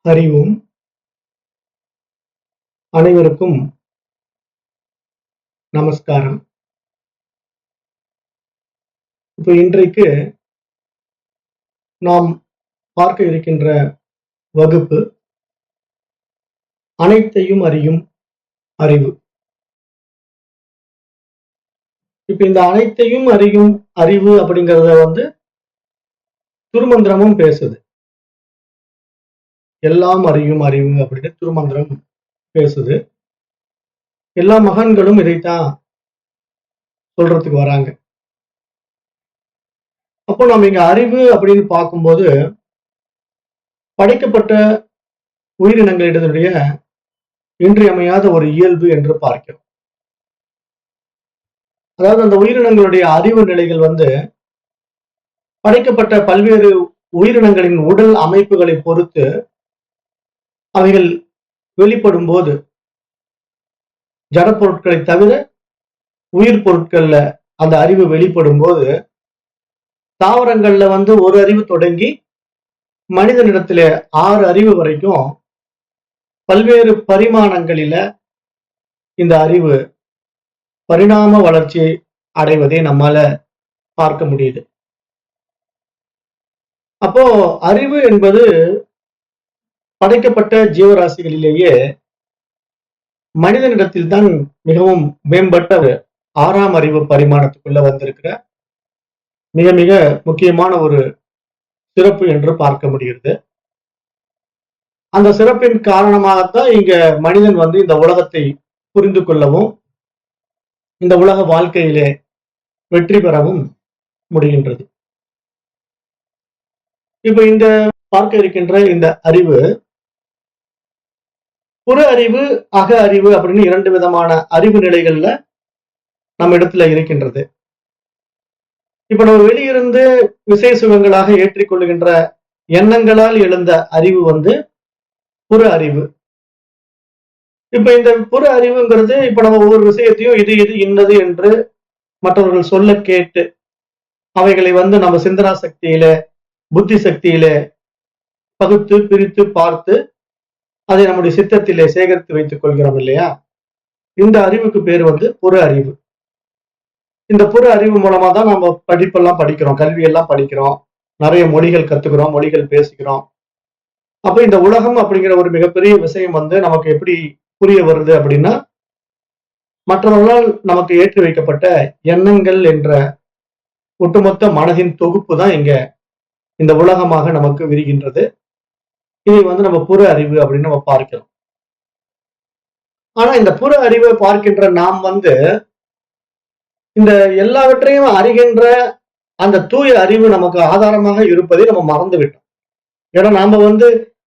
அறிவும் அனைவருக்கும் நமஸ்காரம். இப்போ இன்றைக்கு நாம் பார்க்க இருக்கின்ற வகுப்பு அனைத்தையும் அறியும் அறிவு. இப்ப இந்த அனைத்தையும் அறியும் அறிவு அப்படிங்கிறத திருமந்திரமும் பேசுது. எல்லாம் அறியும் அறிவு அப்படின்னு திருமந்திரம் பேசுது. எல்லா மகான்களும் இதைத்தான் சொல்றதுக்கு வராங்க. அப்போ நம்ம இங்க அறிவு அப்படின்னு பார்க்கும்போது படைக்கப்பட்ட உயிரினங்களினுடைய இன்றியமையாத ஒரு இயல்பு என்று பார்க்கிறோம். அதாவது அந்த உயிரினங்களுடைய அறிவு நிலைகள் படைக்கப்பட்ட பல்வேறு உயிரினங்களின் உடல் அமைப்புகளை பொறுத்து அவைகள் வெளிப்படும் போது ஜட பொருட்களை தவிர உயிர் பொருட்கள்ல அந்த அறிவு வெளிப்படும் போது தாவரங்கள்ல ஒரு அறிவு தொடங்கி மனிதனிடத்துல 6 அறிவு வரைக்கும் பல்வேறு பரிமாணங்களில இந்த அறிவு பரிணாம வளர்ச்சி அடைவதை நம்மால பார்க்க முடியுது. அப்போ அறிவு என்பது படைக்கப்பட்ட ஜீவராசிகளிலேயே மனிதனிடத்தில் தான் மிகவும் மேம்பட்ட 6ஆம் அறிவு பரிமாணத்துக்குள்ள வந்திருக்கிற மிக மிக முக்கியமான ஒரு சிறப்பு என்று பார்க்க முடிகிறது. அந்த சிறப்பின் காரணமாகத்தான் இங்க மனிதன் இந்த உலகத்தை புரிந்து கொள்ளவும் இந்த உலக வாழ்க்கையிலே வெற்றி பெறவும் முடிகின்றது. இப்ப இந்த பார்க்க இருக்கின்ற இந்த அறிவு புற அறிவு, அக அறிவு அப்படின்னு 2 விதமான அறிவு நிலைகள்ல நம்ம இடத்துல இருக்கின்றது. இப்ப நம்ம வெளியிருந்து விசை சுகங்களாக ஏற்றிக்கொள்கின்ற எண்ணங்களால் எழுந்த அறிவு புற அறிவு. இப்ப இந்த புற அறிவுங்கிறது இப்ப நம்ம ஒவ்வொரு விஷயத்தையும் இது இது இன்னது என்று மற்றவர்கள் சொல்ல கேட்டு அவைகளை நம்ம சிந்தனா சக்தியில புத்தி சக்தியில பகுத்து பிரித்து பார்த்து அதை நம்முடைய சித்தத்திலே சேகரித்து வைத்துக் கொள்கிறோம் இல்லையா? இந்த அறிவுக்கு பேர் புற அறிவு. இந்த புற அறிவு மூலமா தான் நம்ம படிப்பெல்லாம் படிக்கிறோம், கல்வி எல்லாம் படிக்கிறோம், நிறைய மொழிகள் கத்துக்கிறோம், மொழிகள் பேசிக்கிறோம். அப்ப இந்த உலகம் அப்படிங்கிற ஒரு மிகப்பெரிய விஷயம் நமக்கு எப்படி புரிய வருது அப்படின்னா, மற்றவர்களால் நமக்கு ஏற்றி வைக்கப்பட்ட எண்ணங்கள் என்ற ஒட்டுமொத்த மனதின் தொகுப்பு தான் இங்க இந்த உலகமாக நமக்கு விரிகின்றது. இதை நம்ம புற அறிவு அப்படின்னு நம்ம பார்க்கிறோம். ஆனா இந்த புற அறிவை பார்க்கின்ற நாம் இந்த எல்லாவற்றையும் அறிகின்ற அந்த தூய அறிவு நமக்கு ஆதாரமாக இருப்பதை நம்ம மறந்து விட்டோம். ஏன்னா நாம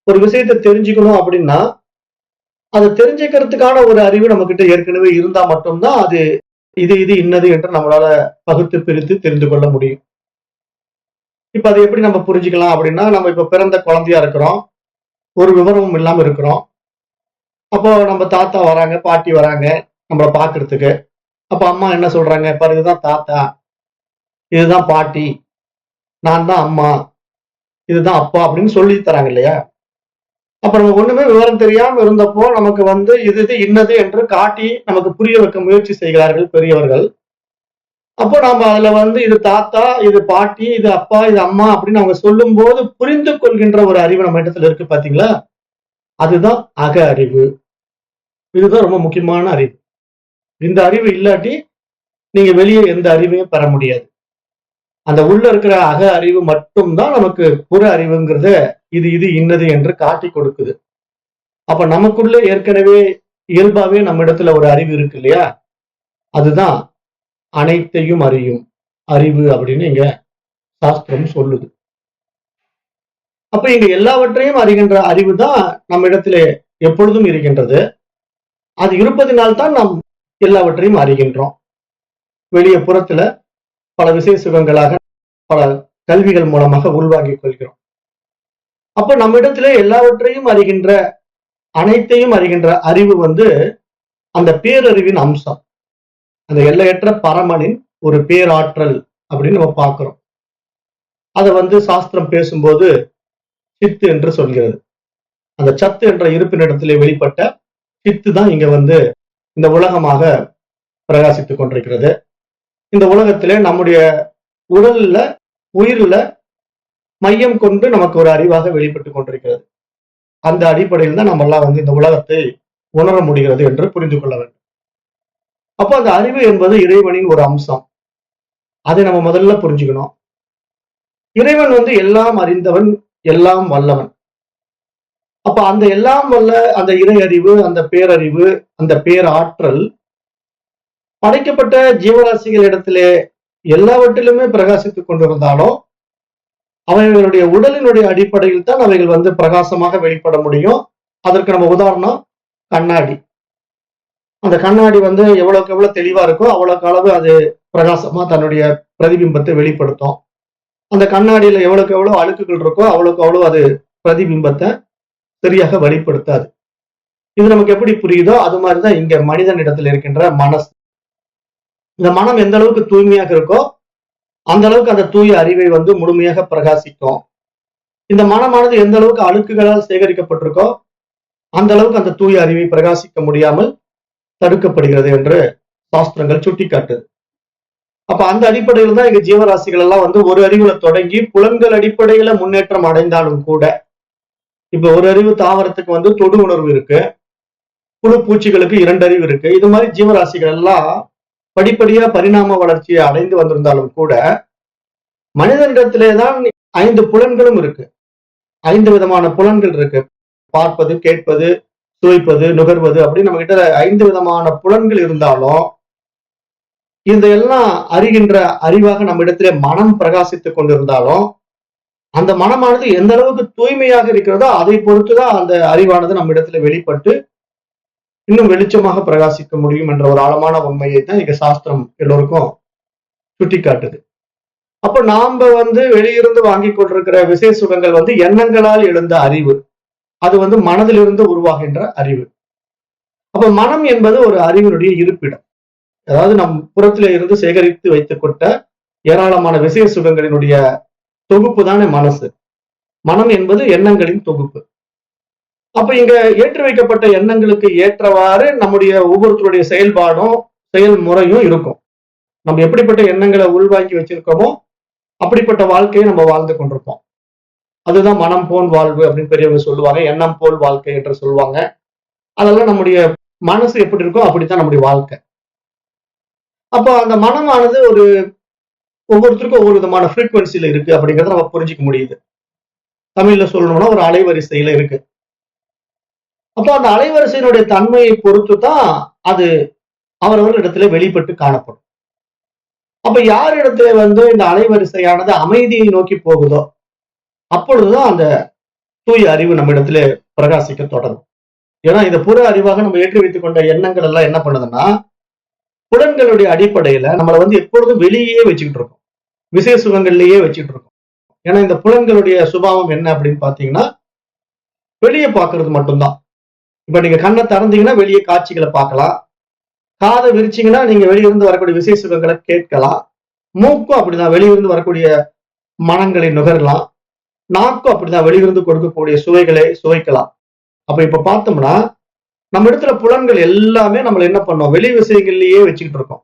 ஒரு விஷயத்தை தெரிஞ்சுக்கணும் அப்படின்னா அதை தெரிஞ்சுக்கிறதுக்கான ஒரு அறிவு நம்ம கிட்ட ஏற்கனவே இருந்தா மட்டும்தான் அது இது இது இன்னது என்று நம்மளால பகுத்து பிரித்து தெரிந்து கொள்ள முடியும். இப்ப அதை எப்படி நம்ம புரிஞ்சுக்கலாம் அப்படின்னா, நம்ம இப்ப பிறந்த குழந்தையா இருக்கிறோம், ஒரு விவரமும் இல்லாம இருக்கிறோம். அப்போ நம்ம தாத்தா வராங்க, பாட்டி வராங்க நம்மளை பாக்குறதுக்கு. அப்ப அம்மா என்ன சொல்றாங்க, பாரு இதுதான் தாத்தா, இதுதான் பாட்டி, நான் தான் அம்மா, இதுதான் அப்பா அப்படின்னு சொல்லி தராங்க இல்லையா? அப்ப நம்ம ஒண்ணுமே விவரம் தெரியாம இருந்தப்போ நமக்கு இது இது இன்னது என்று காட்டி நமக்கு புரிய வைக்க முயற்சி செய்கிறார்கள் பெரியவர்கள். அப்போ நாம அதுல இது தாத்தா, இது பாட்டி, இது அப்பா, இது அம்மா அப்படின்னு அவங்க சொல்லும் போது புரிந்து கொள்கின்ற ஒரு அறிவு நம்ம இடத்துல இருக்கு பாத்தீங்களா? அதுதான் அக அறிவு. இதுதான் ரொம்ப முக்கியமான அறிவு. இந்த அறிவு இல்லாட்டி நீங்க வெளியே எந்த அறிவையும் பெற முடியாது. அந்த உள்ள இருக்கிற அக அறிவு மட்டும்தான் நமக்கு புற அறிவுங்கிறத இது இது இன்னது என்று காட்டி கொடுக்குது. அப்ப நமக்குள்ள ஏற்கனவே இயல்பாவே நம்ம இடத்துல ஒரு அறிவு இருக்கு இல்லையா? அதுதான் அனைத்தையும் அறியும் அறிவு அப்படின்னு இங்க சாஸ்திரம் சொல்லுது. அப்ப இங்க எல்லாவற்றையும் அறிகின்ற அறிவு தான் நம்ம இடத்துல எப்பொழுதும் இருக்கின்றது. அது இருப்பதினால்தான் நாம் எல்லாவற்றையும் அறிகின்றோம். வெளிய புறத்துல பல விசை சுகங்களாக பல கல்விகள் மூலமாக உள்வாங்கிக் கொள்கிறோம். அப்ப நம்ம இடத்துல எல்லாவற்றையும் அறிகின்ற அனைத்தையும் அறிகின்ற அறிவு அந்த பேரறிவின் அம்சம், அந்த எல்லையற்ற பரமனின் ஒரு பேராற்றல் அப்படின்னு நம்ம பார்க்கிறோம். அதை சாஸ்திரம் பேசும்போது சித்து என்று சொல்கிறது. அந்த சத்து என்ற இருப்பினிடத்திலே வெளிப்பட்ட சித்து தான் இங்க வந்து இந்த உலகமாக பிரகாசித்துக் கொண்டிருக்கிறது. இந்த உலகத்திலே நம்முடைய உடல்ல, உயிர்ல மையம் கொண்டு நமக்கு ஒரு அறிவாக வெளிப்பட்டுக் கொண்டிருக்கிறது. அந்த அடிப்படையில் தான் நம்ம எல்லாம் வந்து இந்த உலகத்தை உணர முடிகிறது என்று புரிந்து கொள்ள வேண்டும். அப்போ அந்த அறிவு என்பது இறைவனின் ஒரு அம்சம். அதை நம்ம முதல்ல புரிஞ்சுக்கணும். இறைவன் வந்து எல்லாம் அறிந்தவன், எல்லாம் வல்லவன். அப்ப அந்த எல்லாம் வல்ல அந்த இறை அறிவு, அந்த பேரறிவு, அந்த பேராற்றல் படைக்கப்பட்ட ஜீவராசிகள் இடத்திலே எல்லாவற்றிலுமே பிரகாசித்துக் கொண்டிருந்தாலும் அவைகளுடைய உடலினுடைய அடிப்படையில் தான் அவைகள் வந்து பிரகாசமாக வெளிப்பட முடியும். அதற்கு நம்ம உதாரணம் கண்ணாடி. அந்த கண்ணாடி வந்து எவ்வளவுக்கு எவ்வளவு தெளிவா இருக்கோ அவ்வளவுக்கு அளவு அது பிரகாசமா தன்னுடைய பிரதிபிம்பத்தை வெளிப்படுத்தும். அந்த கண்ணாடியில எவ்வளவுக்கு எவ்வளவு அழுக்குகள் இருக்கோ அவ்வளவுக்கு அவ்வளவு அது பிரதிபிம்பத்தை சரியாக வெளிப்படுத்தாது. இது நமக்கு எப்படி புரியுதோ அது மாதிரிதான் இங்க மனிதனிடத்தில் இருக்கின்ற மனசு. இந்த மனம் எந்த அளவுக்கு தூய்மையாக இருக்கோ அந்த அளவுக்கு அந்த தூய அறிவை வந்து முழுமையாக பிரகாசிக்கும். இந்த மனமானது எந்த அளவுக்கு அழுக்குகளால் சேகரிக்கப்பட்டிருக்கோ அந்த அளவுக்கு அந்த தூய அறிவை பிரகாசிக்க முடியாமல் தடுக்கப்படுகிறது என்று சாஸ்திரங்கள் சுட்டிக்காட்டுது. அப்ப அந்த அடிப்படையில் தான் இங்க ஜீவராசிகள் எல்லாம் வந்து ஒரு அறிவுல தொடங்கி புலன்கள் அடிப்படையில முன்னேற்றம் அடைந்தாலும் கூட, இப்ப ஒரு அறிவு தாவரத்துக்கு வந்து தொடு உணர்வு இருக்கு, புழு பூச்சிகளுக்கு 2 அறிவு இருக்கு. இது மாதிரி ஜீவராசிகள் எல்லாம் படிப்படியா பரிணாம வளர்ச்சியை அடைந்து வந்திருந்தாலும் கூட மனிதனிடத்திலேதான் 5 புலன்களும் இருக்கு. 5 விதமான புலன்கள் இருக்கு. பார்ப்பது, கேட்பது, சுவைப்பது, நுகர்வது அப்படின்னு நம்ம கிட்ட 5 விதமான புலன்கள் இருந்தாலும் இதெல்லாம் அறிகின்ற அறிவாக நம்ம இடத்திலே மனம் பிரகாசித்துக் கொண்டிருந்தாலும் அந்த மனமானது எந்த அளவுக்கு தூய்மையாக இருக்கிறதோ அதை பொறுத்துதான் அந்த அறிவானது நம்ம இடத்துல வெளிப்பட்டு இன்னும் வெளிச்சமாக பிரகாசிக்க முடியும் என்ற ஒரு ஆழமான உண்மையை தான் இங்க சாஸ்திரம் எல்லோருக்கும் சுட்டிக்காட்டுது. அப்ப நாம வந்து வெளியிருந்து வாங்கி கொண்டிருக்கிற விசேஷ சுகங்கள் வந்து எண்ணங்களால் எழுந்த அறிவு. அது வந்து மனதிலிருந்து உருவாகின்ற அறிவு. அப்ப மனம் என்பது ஒரு அறிவினுடைய இருப்பிடம். அதாவது நம் புறத்திலே இருந்து சேகரித்து வைத்துக் கொண்ட ஏராளமான விசேஷ சுகங்களினுடைய தொகுப்பு தானே மனசு. மனம் என்பது எண்ணங்களின் தொகுப்பு. அப்ப இங்க ஏற்றி வைக்கப்பட்ட எண்ணங்களுக்கு ஏற்றவாறு நம்முடைய ஒவ்வொருத்தருடைய செயல்பாடும் செயல்முறையும் இருக்கும். நம்ம எப்படிப்பட்ட எண்ணங்களை உள்வாங்கி வச்சிருக்கோமோ அப்படிப்பட்ட வாழ்க்கையை நம்ம வாழ்ந்து கொண்டிருப்போம். அதுதான் மனம் போல் வாழ்வு அப்படின்னு பெரியவங்க சொல்லுவாங்க. எண்ணம் போல் வாழ்க்கை என்று சொல்லுவாங்க. அதெல்லாம் நம்முடைய மனசு எப்படி இருக்கோ அப்படித்தான் நம்முடைய வாழ்க்கை. அப்போ அந்த மனமானது ஒவ்வொருத்தருக்கும் ஒவ்வொரு விதமான ஃப்ரீக்வன்சில இருக்கு அப்படிங்கறத நம்ம புரிஞ்சுக்க முடியுது. தமிழ்ல சொல்லணும்னா ஒரு அலைவரிசையில இருக்கு. அப்போ அந்த அலைவரிசையினுடைய தன்மையை பொறுத்து தான் அது அவரவர்களிடத்திலே வெளிப்பட்டு காணப்படும். அப்ப யார் இடத்துல வந்து இந்த அலைவரிசையானது அமைதியை நோக்கி போகுதோ அப்பொழுதுதான் அந்த தூய அறிவு நம்ம இடத்துல பிரகாசிக்க தொடங்கும். ஏன்னா இந்த புற அறிவாக நம்ம ஏற்றி வைத்துக் கொண்ட எண்ணங்கள் எல்லாம் என்ன பண்ணுதுன்னா புலன்களுடைய அடிப்படையில நம்மளை வந்து எப்பொழுதும் வெளியே வச்சுக்கிட்டு இருக்கோம், விசேஷ சுகங்கள்லயே வச்சுட்டு இருக்கோம். ஏன்னா இந்த புலன்களுடைய சுபாவம் என்ன அப்படின்னு பாத்தீங்கன்னா வெளியே பார்க்கறது மட்டும்தான். இப்ப நீங்க கண்ணை திறந்தீங்கன்னா வெளியே காட்சிகளை பார்க்கலாம், காதை விரிச்சீங்கன்னா நீங்க வெளியிருந்து வரக்கூடிய விசேஷ சுகங்களை கேட்கலாம், மூக்கும் அப்படிதான் வெளியிருந்து வரக்கூடிய மனங்களை நுகரலாம், நாக்கும் அப்படிதான் வெளியிருந்து கொடுக்கக்கூடிய சுவைகளை சுவைக்கலாம். அப்ப இப்ப பார்த்தோம்னா நம்ம இடத்துல புலன்கள் எல்லாமே நம்மள என்ன பண்ணோம், வெளி விஷயங்கள்லயே வச்சுக்கிட்டு இருக்கோம்.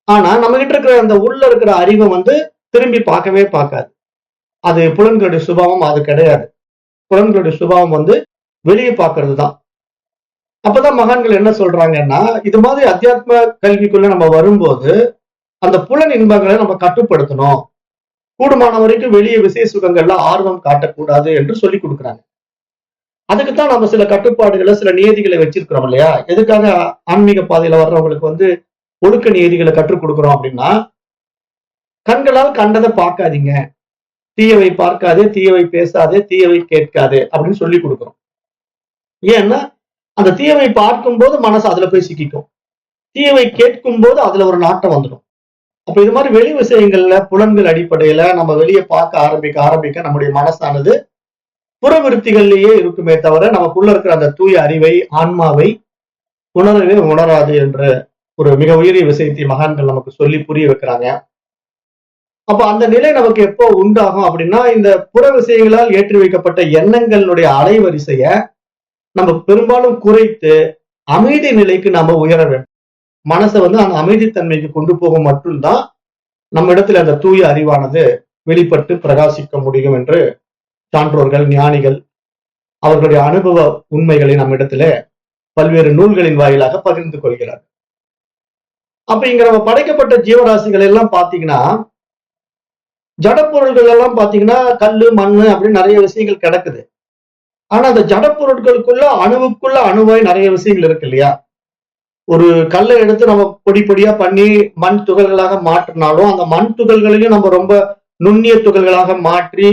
ஆனா நம்ம கிட்ட இருக்கிற அந்த உள்ள இருக்கிற அறிவை வந்து திரும்பி பார்க்கவே பார்க்காது. அது புலன்களுடைய சுபாவம் அது கிடையாது. புலன்களுடைய சுபாவம் வந்து வெளியே பார்க்கறது தான். அப்பதான் மகான்கள் என்ன சொல்றாங்கன்னா இது மாதிரி அத்தியாத்ம கல்விக்குள்ள நம்ம வரும்போது அந்த புலன் இன்பங்களை நம்ம கட்டுப்படுத்தணும், கூடுமான வரைக்கும் வெளியே விசேஷ சுகங்கள்ல ஆர்வம் காட்டக்கூடாது என்று சொல்லி கொடுக்குறாங்க. அதுக்குத்தான் நம்ம சில கட்டுப்பாடுகளை சில நியதிகளை வச்சிருக்கிறோம் இல்லையா. எதுக்காக ஆன்மீக பாதையில வர்றவங்களுக்கு வந்து ஒழுக்க நியதிகளை கற்றுக் கொடுக்குறோம் அப்படின்னா கண்களால் கண்டதை பார்க்காதீங்க, தீயவை பார்க்காதே, தீயவை பேசாதே, தீயவை கேட்காதே அப்படின்னு சொல்லி கொடுக்குறோம். ஏன்னா அந்த தீயவை பார்க்கும் போது மனசு அதுல போய் சிக்கிக்கும், தீயவை கேட்கும் போது அதுல ஒரு நாட்டம் வந்துடும். அப்ப இது மாதிரி வெளி விஷயங்கள்ல புலன்கள் அடிப்படையில நம்ம வெளியே பார்க்க ஆரம்பிக்க நம்முடைய மனசானது புறவிருத்திகள்லயே இருக்குமே தவிர நமக்குள்ள இருக்கிற அந்த தூய அறிவை ஆன்மாவை உணரவே உணராது என்ற ஒரு மிக உயரிய விஷயத்தை மகான்கள் நமக்கு சொல்லி புரிய வைக்கிறாங்க. அப்ப அந்த நிலை நமக்கு எப்போ உண்டாகும் அப்படின்னா, இந்த புற விஷயங்களால் ஏற்றி வைக்கப்பட்ட எண்ணங்களுடைய அலைவரிசைய நம்ம பெரும்பாலும் குறைத்து அமைதி நிலைக்கு நாம உயர வேண்டும். மனசை வந்து அந்த அமைதித்தன்மைக்கு கொண்டு போக மட்டும்தான் நம்ம இடத்துல அந்த தூய அறிவானது வெளிப்பட்டு பிரகாசிக்க முடியும் என்று சான்றோர்கள், ஞானிகள் அவர்களுடைய அனுபவ உண்மைகளை நம்மிடத்திலே பல்வேறு நூல்களின் வாயிலாக பகிர்ந்து கொள்கிறார். அப்ப இங்க நம்ம படைக்கப்பட்ட ஜீவராசிகள் எல்லாம் பாத்தீங்கன்னா, ஜடப்பொருள்கள் எல்லாம் பாத்தீங்கன்னா கல்லு, மண்ணு அப்படின்னு நிறைய விஷயங்கள் கிடக்குது. ஆனா அந்த ஜடப்பொருட்களுக்குள்ள அணுவுக்குள்ள அணுவாய் நிறைய விஷயங்கள் இருக்கு இல்லையா? ஒரு கல்லை எடுத்து நம்ம பொடி பொடியா பண்ணி மண் துகள்களாக மாற்றினாலும், அந்த மண் துகள்களையும் நம்ம ரொம்ப நுண்ணிய துகள்களாக மாற்றி,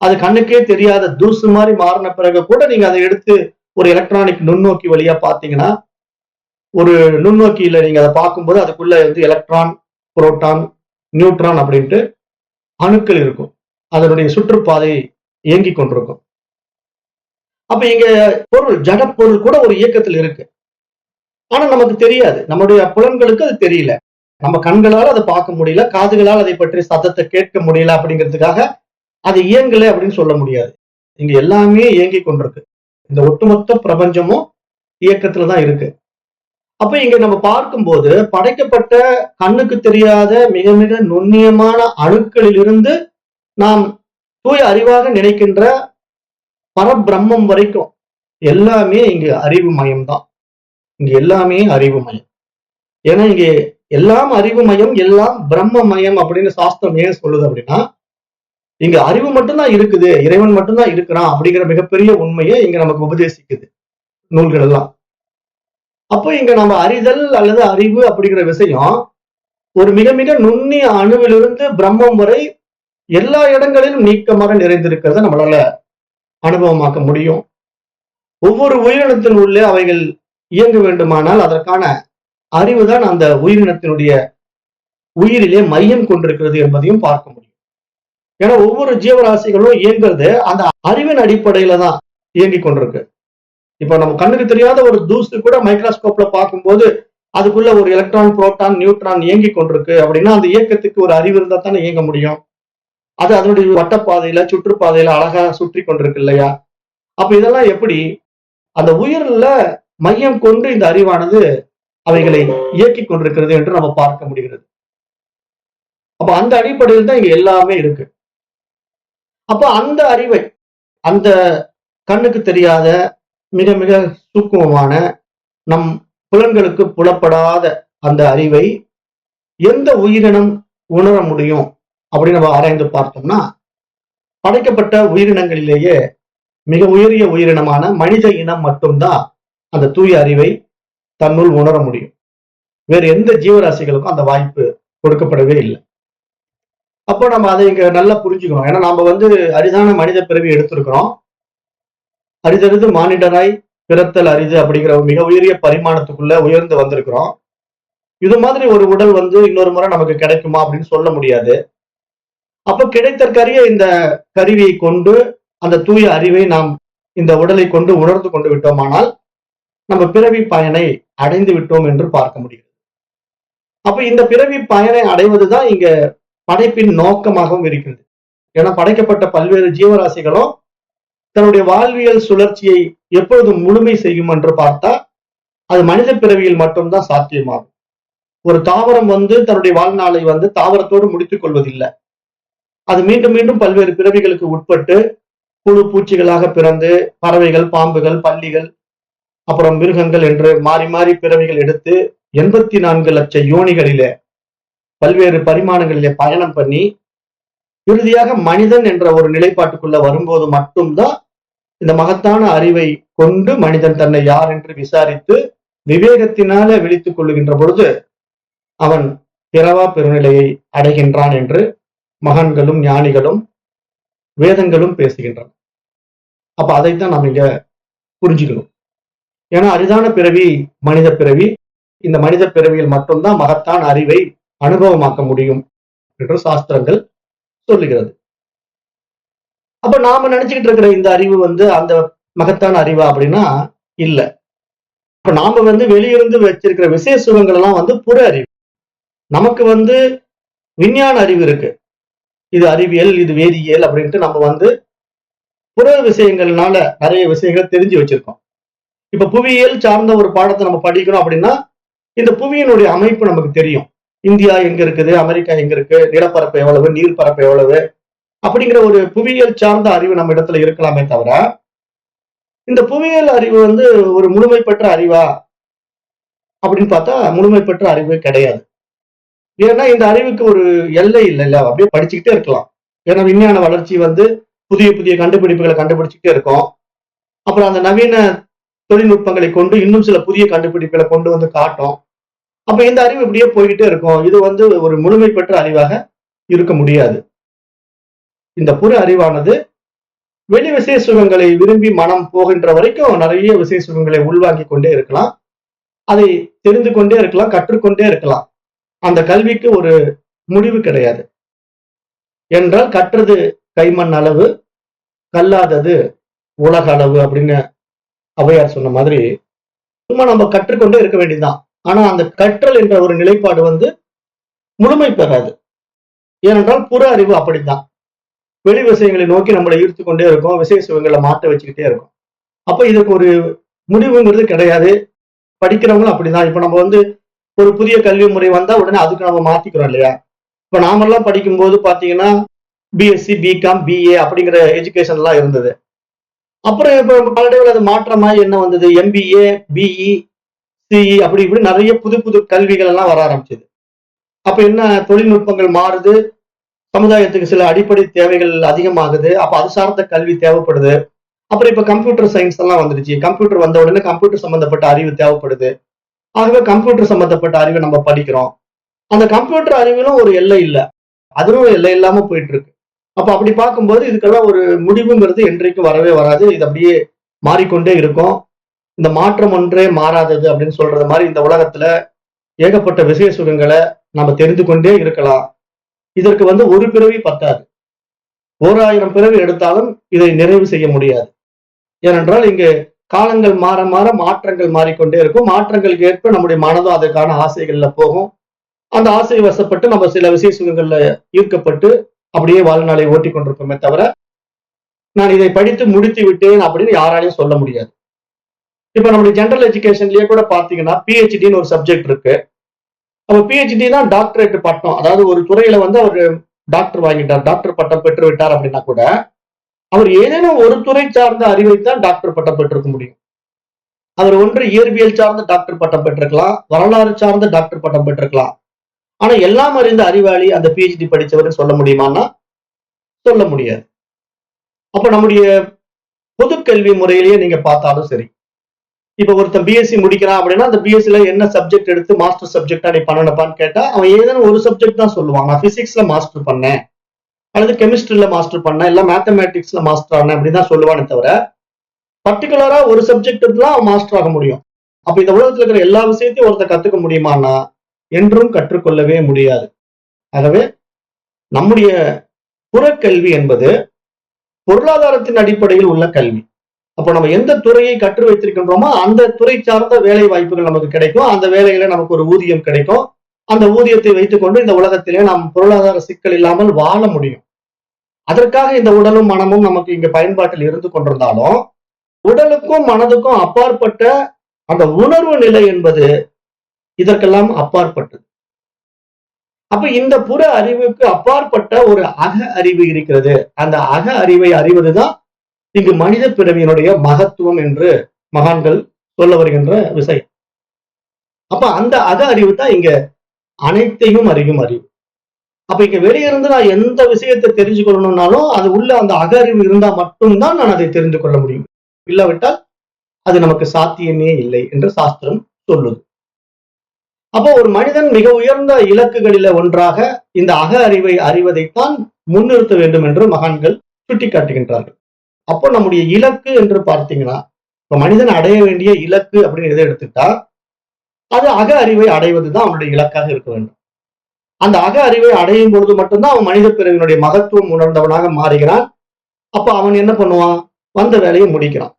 அது கண்ணுக்கே தெரியாத தூசு மாதிரி மாறின பிறகு கூட நீங்க அதை எடுத்து ஒரு எலக்ட்ரானிக் நுண்ணோக்கி வழியா பாத்தீங்கன்னா, ஒரு நுண்ணோக்கியில நீங்க அதை பார்க்கும்போது அதுக்குள்ள வந்து எலக்ட்ரான், புரோட்டான், நியூட்ரான் அப்படின்ட்டு அணுக்கள் இருக்கும். அதனுடைய சுற்றுப்பாதை இயங்கிக் கொண்டிருக்கும். அப்ப இங்க பொருள், ஜடப்பொருள் கூட ஒரு இயக்கத்தில் இருக்கு. ஆனா நமக்கு தெரியாது. நம்முடைய புலன்களுக்கு அது தெரியல. நம்ம கண்களால அதை பார்க்க முடியல, காதுகளால் அதை பற்றி சத்தத்தை கேட்க முடியல அப்படிங்கிறதுக்காக அது இயங்கல அப்படின்னு சொல்ல முடியாது. இங்க எல்லாமே இயங்கிக் கொண்டிருக்கு. இந்த ஒட்டுமொத்த பிரபஞ்சமும் இயக்கத்துல தான் இருக்கு. அப்ப இங்க நம்ம பார்க்கும்போது படைக்கப்பட்ட கண்ணுக்கு தெரியாத மிக மிக நுண்ணியமான அணுக்களிலிருந்து நாம் தூய அறிவாக நினைக்கின்ற பரபிரம்மம் வரைக்கும் எல்லாமே இங்க அறிவு மயம்தான். இங்க எல்லாமே அறிவு மயம். ஏன்னா இங்க எல்லாம் அறிவு மயம், எல்லாம் பிரம்ம மயம் அப்படின்னு சாஸ்திரம் ஏன் சொல்லுது அப்படின்னா, இங்க அறிவு மட்டும்தான் இருக்குது, இறைவன் மட்டும்தான் இருக்கிறான் அப்படிங்கிற மிகப்பெரிய உண்மையை இங்க நமக்கு உபதேசிக்குது நூல்கள் எல்லாம். அப்போ இங்க நம்ம அறிதல் அல்லது அறிவு அப்படிங்கிற விஷயம் ஒரு மிக மிக நுண்ணிய அணுவிலிருந்து பிரம்மம் வரை எல்லா இடங்களிலும் நீக்கமாக நிறைந்திருக்கிறத நம்மளால அனுபவமாக்க முடியும். ஒவ்வொரு உயிரினத்தின் உள்ளே அவைகள் இயங்க வேண்டுமானால் அதற்கான அறிவுதான் அந்த உயிரினத்தினுடைய உயிரிலே மையம் கொண்டிருக்கிறது என்பதையும் பார்க்க முடியும். ஏன்னா ஒவ்வொரு ஜீவராசிகளும் இயங்குறது அந்த அறிவின் அடிப்படையில தான் இயங்கிக் கொண்டிருக்கு. இப்ப நம்ம கண்ணுக்கு தெரியாத ஒரு தூசு கூட மைக்ரோஸ்கோப்ல பார்க்கும்போது அதுக்குள்ள ஒரு எலக்ட்ரான், புரோட்டான், நியூட்ரான் இயங்கிக் கொண்டிருக்கு அப்படின்னா அந்த இயக்கத்துக்கு ஒரு அறிவு இருந்தா தானே இயங்க முடியும். அது அதனுடைய வட்டப்பாதையில, சுற்றுப்பாதையில அழகா சுற்றி கொண்டிருக்கு இல்லையா? அப்ப இதெல்லாம் எப்படி அந்த உயிர்ல மையம் கொண்டு இந்த அறிவானது அவைகளை இயக்கிக் கொண்டிருக்கிறது என்று நம்ம பார்க்க முடிகிறது. அப்ப அந்த அடிப்படையில் தான் இங்க எல்லாமே இருக்கு. அப்ப அந்த அறிவை, அந்த கண்ணுக்கு தெரியாத மிக மிக சூக்குமமான நம் புலன்களுக்கு புலப்படாத அந்த அறிவை எந்த உயிரினம் உணர முடியும் அப்படின்னு நம்ம ஆராய்ந்து பார்த்தோம்னா, படைக்கப்பட்ட உயிரினங்களிலேயே மிக உயரிய உயிரினமான மனித இனம் மட்டும்தான் அந்த தூய அறிவை தன்னுள் உணர முடியும். வேறு எந்த ஜீவராசிகளுக்கும் அந்த வாய்ப்பு கொடுக்கப்படவே இல்லை. அப்போ நம்ம அதை இங்க நல்லா புரிஞ்சுக்கணும். ஏன்னா நாம வந்து அரிதான மனித பிறவி எடுத்திருக்கிறோம். அரிதறிது மானிடராய் பிறத்தல் அரிது அப்படிங்கிற மிக உயரிய பரிமாணத்துக்குள்ள உயர்ந்து வந்திருக்கிறோம். இது மாதிரி ஒரு உடல் வந்து இன்னொரு முறை நமக்கு கிடைக்குமா அப்படின்னு சொல்ல முடியாது. அப்ப கிடைத்தற்கரிய இந்த கருவியை கொண்டு அந்த தூய அறிவை நாம் இந்த உடலை கொண்டு உணர்ந்து கொண்டு விட்டோமானால் நம்ம பிறவி பயனை அடைந்து விட்டோம் என்று பார்க்க முடியும். அப்ப இந்த பிறவி பயனை அடைவதுதான் இங்க படைப்பின் நோக்கமாகவும் இருக்கிறது. ஏன்னா படைக்கப்பட்ட பல்வேறு ஜீவராசிகளும் தன்னுடைய வாழ்வியல் சுழற்சியை எப்பொழுது முழுமை செய்யும் என்று பார்த்தா அது மனித பிறவியில் மட்டும்தான் சாத்தியமாகும். ஒரு தாவரம் வந்து தன்னுடைய வாழ்நாளை வந்து தாவரத்தோடு முடித்துக் கொள்வதில்லை. அது மீண்டும் மீண்டும் பல்வேறு பிறவிகளுக்கு உட்பட்டு புழு பூச்சிகளாக பிறந்து பறவைகள், பாம்புகள், பல்லிகள், அப்புறம் மிருகங்கள் என்று மாறி மாறி பிறவிகள் எடுத்து 84 லட்சம் யோனிகளிலே பல்வேறு பரிமாணங்களிலே பயணம் பண்ணி இறுதியாக மனிதன் என்ற ஒரு நிலைப்பாட்டுக்குள்ள வரும்போது மட்டும்தான் இந்த மகத்தான அறிவை கொண்டு மனிதன் தன்னை யார் என்று விசாரித்து விவேகத்தினால விழித்துக் கொள்ளுகின்ற பொழுது அவன் பிறவா பெருநிலையை அடைகின்றான் என்று மகான்களும் ஞானிகளும் வேதங்களும் பேசுகின்றன. அப்ப அதைத்தான் நாம் இங்க புரிஞ்சுக்கணும். ஏன்னா அரிதான பிறவி மனித பிறவி. இந்த மனித பிறவியில் மட்டும்தான் மகத்தான அறிவை அனுபவமாக்க முடியும் என்று சாஸ்திரங்கள் சொல்லுகிறது. அப்ப நாம நினைச்சுக்கிட்டு இருக்கிற இந்த அறிவு வந்து அந்த மகத்தான அறிவா அப்படின்னா இல்ல. இப்ப நாம வந்து வெளியிருந்து வச்சிருக்கிற விசேஷ சுகங்கள் எல்லாம் வந்து புற அறிவு. நமக்கு வந்து விஞ்ஞான அறிவு இருக்கு. இது அறிவியல், இது வேதியியல் அப்படின்ட்டு நம்ம வந்து புற விஷயங்கள்னால நிறைய விஷயங்கள் தெரிஞ்சு வச்சிருக்கோம். இப்ப புவியியல் சார்ந்த ஒரு பாடத்தை நம்ம படிக்கிறோம் அப்படின்னா இந்த புவியினுடைய அமைப்பு நமக்கு தெரியும். இந்தியா எங்க இருக்குது, அமெரிக்கா எங்க இருக்கு, நிலப்பரப்பு எவ்வளவு, நீர்ப்பரப்பு எவ்வளவு, அப்படிங்கிற ஒரு புவியியல் சார்ந்த அறிவு நம்ம இடத்துல இருக்கலாமே தவிர, இந்த புவியியல் அறிவு வந்து ஒரு முழுமை பெற்ற அறிவா அப்படின்னு பார்த்தா முழுமை பெற்ற அறிவு கிடையாது. ஏன்னா இந்த அறிவுக்கு ஒரு எல்லை இல்லைல்ல, அப்படியே படிச்சுக்கிட்டே இருக்கலாம். ஏன்னா விஞ்ஞான வளர்ச்சி வந்து புதிய புதிய கண்டுபிடிப்புகளை கண்டுபிடிச்சுக்கிட்டே இருக்கும். அப்புறம் அந்த நவீன தொழில்நுட்பங்களை கொண்டு இன்னும் சில புதிய கண்டுபிடிப்புகளை கொண்டு வந்து காட்டும். அப்ப இந்த அறிவு இப்படியே போய்கிட்டே இருக்கும். இது வந்து ஒரு முழுமை பெற்ற அறிவாக இருக்க முடியாது. இந்த புற அறிவானது வெளி விசேஷ சுகங்களை விரும்பி மனம் போகின்ற வரைக்கும் நிறைய விசேஷ சுகங்களை உள்வாங்கிக் கொண்டே இருக்கலாம். அதை தெரிந்து கொண்டே இருக்கலாம், கற்றுக்கொண்டே இருக்கலாம். அந்த கல்விக்கு ஒரு முடிவு கிடையாது. என்றால் கற்றது கைமண் அளவு, கல்லாதது உலக அளவு அப்படின்னு ஔவையார் சொன்ன மாதிரி சும்மா நம்ம கற்றுக்கொண்டே இருக்க வேண்டியதுதான். ஆனா அந்த கற்றல் என்ற ஒரு நிலைப்பாடு வந்து முழுமை பெறாது. ஏனென்றால் புற அறிவு அப்படித்தான். வெளி விஷயங்களை நோக்கி நம்மளை ஈர்த்து கொண்டே இருக்கும், விசேஷ சுகங்களை மாட்ட வச்சுக்கிட்டே இருக்கும். அப்ப இதுக்கு ஒரு முடிவுங்கிறது கிடையாது. படிக்கிறவங்களும் அப்படிதான். இப்ப நம்ம வந்து ஒரு புதிய கல்வி முறை வந்தா உடனே அதுக்கு நம்ம மாத்திக்கிறோம் இல்லையா? இப்ப நாமெல்லாம் படிக்கும்போது பாத்தீங்கன்னா பிஎஸ்சி, பிகாம், பிஏ அப்படிங்கிற எஜுகேஷன் எல்லாம் இருந்தது. அப்புறம் இப்ப பலடைவில் அது மாற்றமாய் என்ன வந்தது, எம்பிஏ, பிஇ, சிஇ அப்படி இப்படி நிறைய புது புது கல்விகள் எல்லாம் வர ஆரம்பிச்சது. அப்ப என்ன, தொழில்நுட்பங்கள் மாறுது, சமுதாயத்துக்கு சில அடிப்படை தேவைகள் அதிகமாகுது. அப்ப அது சார்ந்த கல்வி தேவைப்படுது. அப்புறம் இப்ப கம்ப்யூட்டர் சயின்ஸ் எல்லாம் வந்துருச்சு. கம்ப்யூட்டர் வந்த உடனே கம்ப்யூட்டர் சம்பந்தப்பட்ட அறிவு தேவைப்படுது. ஆகவே கம்ப்யூட்டர் சம்பந்தப்பட்ட அறிவை நம்ம படிக்கிறோம். அந்த கம்ப்யூட்டர் அறிவிலும் ஒரு எல்லை இல்லை, அதுவும் எல்லை இல்லாம போயிட்டு இருக்கு. அப்ப அப்படி பார்க்கும்போது இதுக்கெல்லாம் ஒரு முடிவுங்கிறது என்றைக்கும் வரவே வராது. இது அப்படியே மாறிக்கொண்டே இருக்கும். இந்த மாற்றம் ஒன்றே மாறாதது அப்படின்னு சொல்றது மாதிரி இந்த உலகத்துல ஏகப்பட்ட விசேஷ சுகங்களை நம்ம தெரிந்து கொண்டே இருக்கலாம். இதற்கு வந்து ஒரு பிறவி பத்தாது. 1000 பிறவி எடுத்தாலும் இதை நிறைவு செய்ய முடியாது. ஏனென்றால் இங்கு காலங்கள் மாற மாற மாற்றங்கள் மாறிக்கொண்டே இருக்கும். மாற்றங்களுக்கு ஏற்ப நம்முடைய மனதும் அதற்கான ஆசைகள்ல போகும். அந்த ஆசை வசப்பட்டு நம்ம சில விசேஷ சுகங்கள்ல ஈர்க்கப்பட்டு அப்படியே வாழ்நாளை ஓட்டி கொண்டிருப்போமே தவிர, நான் இதை படித்து முடித்து விட்டேன் அப்படின்னு யாராலையும் சொல்ல முடியாது. இப்ப நம்முடைய ஜெனரல் எஜுகேஷன்லயே கூட பாத்தீங்கன்னா பிஹெச்டின்னு ஒரு சப்ஜெக்ட் இருக்கு. அப்ப பிஹெச்டி தான் டாக்டரேட் பட்டம். அதாவது ஒரு துறையில வந்து அவர் டாக்டர் வாங்கிட்டார், டாக்டர் பட்டம் பெற்று விட்டார் அப்படின்னா கூட அவர் ஏதேனும் ஒரு துறை சார்ந்த அறிவைத்தான் டாக்டர் பட்டம் பெற்றிருக்க முடியும். அவர் ஒன்று இயற்பியல் சார்ந்த டாக்டர் பட்டம் பெற்றிருக்கலாம், வரலாறு சார்ந்த டாக்டர் பட்டம் பெற்றிருக்கலாம். ஆனா எல்லாம் அறிந்த அறிவாளி அந்த பிஹெச்டி படிச்சவர் சொல்ல முடியுமான்னா சொல்ல முடியாது. அப்ப நம்முடைய பொது கல்வி முறையிலேயே நீங்க பார்த்தாலும் சரி, இப்ப ஒருத்தன் பிஎஸ்சி முடிக்கிறான் அப்படின்னா அந்த பிஎஸ்சில என்ன சப்ஜெக்ட் எடுத்து மாஸ்டர் சப்ஜெக்டா நீ பண்ணனப்பான்னு கேட்டா அவன் ஏதேனும் ஒரு சப்ஜெக்ட் தான் சொல்லுவான். நான் பிசிக்ஸ்ல மாஸ்டர் பண்ணேன், அல்லது கெமிஸ்ட்ரியில மாஸ்டர் பண்ணேன், இல்ல மேத்தமேட்டிக்ஸ்ல மாஸ்டர் ஆனேன் அப்படிதான் சொல்லுவானே தவிர பர்டிகுலரா ஒரு சப்ஜெக்ட் தான் அவன் மாஸ்டர் ஆக முடியும். அப்ப இந்த உலகத்துல இருக்கிற எல்லா விஷயத்தையும் ஒருத்தர் கத்துக்க முடியுமான்னா என்றும் கற்றுக்கொள்ளவே முடியாது. ஆகவே நம்முடைய புறக்கல்வி என்பது பொருளாதாரத்தின் அடிப்படையில் உள்ள கல்வி. அப்போ நம்ம எந்த துறையை கற்று வைத்திருக்கின்றோமோ அந்த துறை சார்ந்த வேலை வாய்ப்புகள் நமக்கு கிடைக்கும். அந்த வேலையில நமக்கு ஒரு ஊதியம் கிடைக்கும். அந்த ஊதியத்தை வைத்துக் கொண்டு இந்த உலகத்திலே நாம் பொருளாதார சிக்கல் இல்லாமல் வாழ முடியும். அதற்காக இந்த உடலும் மனமும் நமக்கு இங்க பயன்பாட்டில் இருந்து கொண்டிருந்தாலும் உடலுக்கும் மனதுக்கும் அப்பாற்பட்ட அந்த உணர்வு நிலை என்பது இதற்கெல்லாம் அப்பாற்பட்டது. அப்ப இந்த புற அறிவுக்கு அப்பாற்பட்ட ஒரு அக அறிவு இருக்கிறது. அந்த அக அறிவை அறிவதுதான் இங்கு மனித பிறவியினுடைய மகத்துவம் என்று மகான்கள் சொல்ல வருகின்ற விஷயம். அப்ப அந்த அக அறிவு தான் இங்க அனைத்தையும் அறியும் அறிவு. அப்ப இங்க வெளியிருந்து நான் எந்த விஷயத்தை தெரிஞ்சு கொள்ளணும்னாலும் அது உள்ள அந்த அக அறிவு இருந்தா மட்டும்தான் நான் அதை தெரிந்து கொள்ள முடியும். இல்லாவிட்டால் அது நமக்கு சாத்தியமே இல்லை என்று சாஸ்திரம் சொல்லுது. அப்போ ஒரு மனிதன் மிக உயர்ந்த இலக்குகளில ஒன்றாக இந்த அக அறிவை அறிவதைத்தான் முன்னிறுத்த வேண்டும் என்று மகான்கள் சுட்டிக்காட்டுகின்றார்கள். அப்போ நம்முடைய இலக்கு என்று பார்த்தீங்கன்னா, இப்ப மனிதன் அடைய வேண்டிய இலக்கு அப்படின்னு எதை எடுத்துட்டா அது அக அறிவை அடைவதுதான் அவனுடைய இலக்காக இருக்க வேண்டும். அந்த அக அறிவை அடையும் பொழுது மட்டும்தான் அவன் மனித பிறவினுடைய மகத்துவம் உணர்ந்தவனாக மாறுகிறான். அப்ப அவன் என்ன பண்ணுவான், வந்த வேலையை முடிக்கிறான்.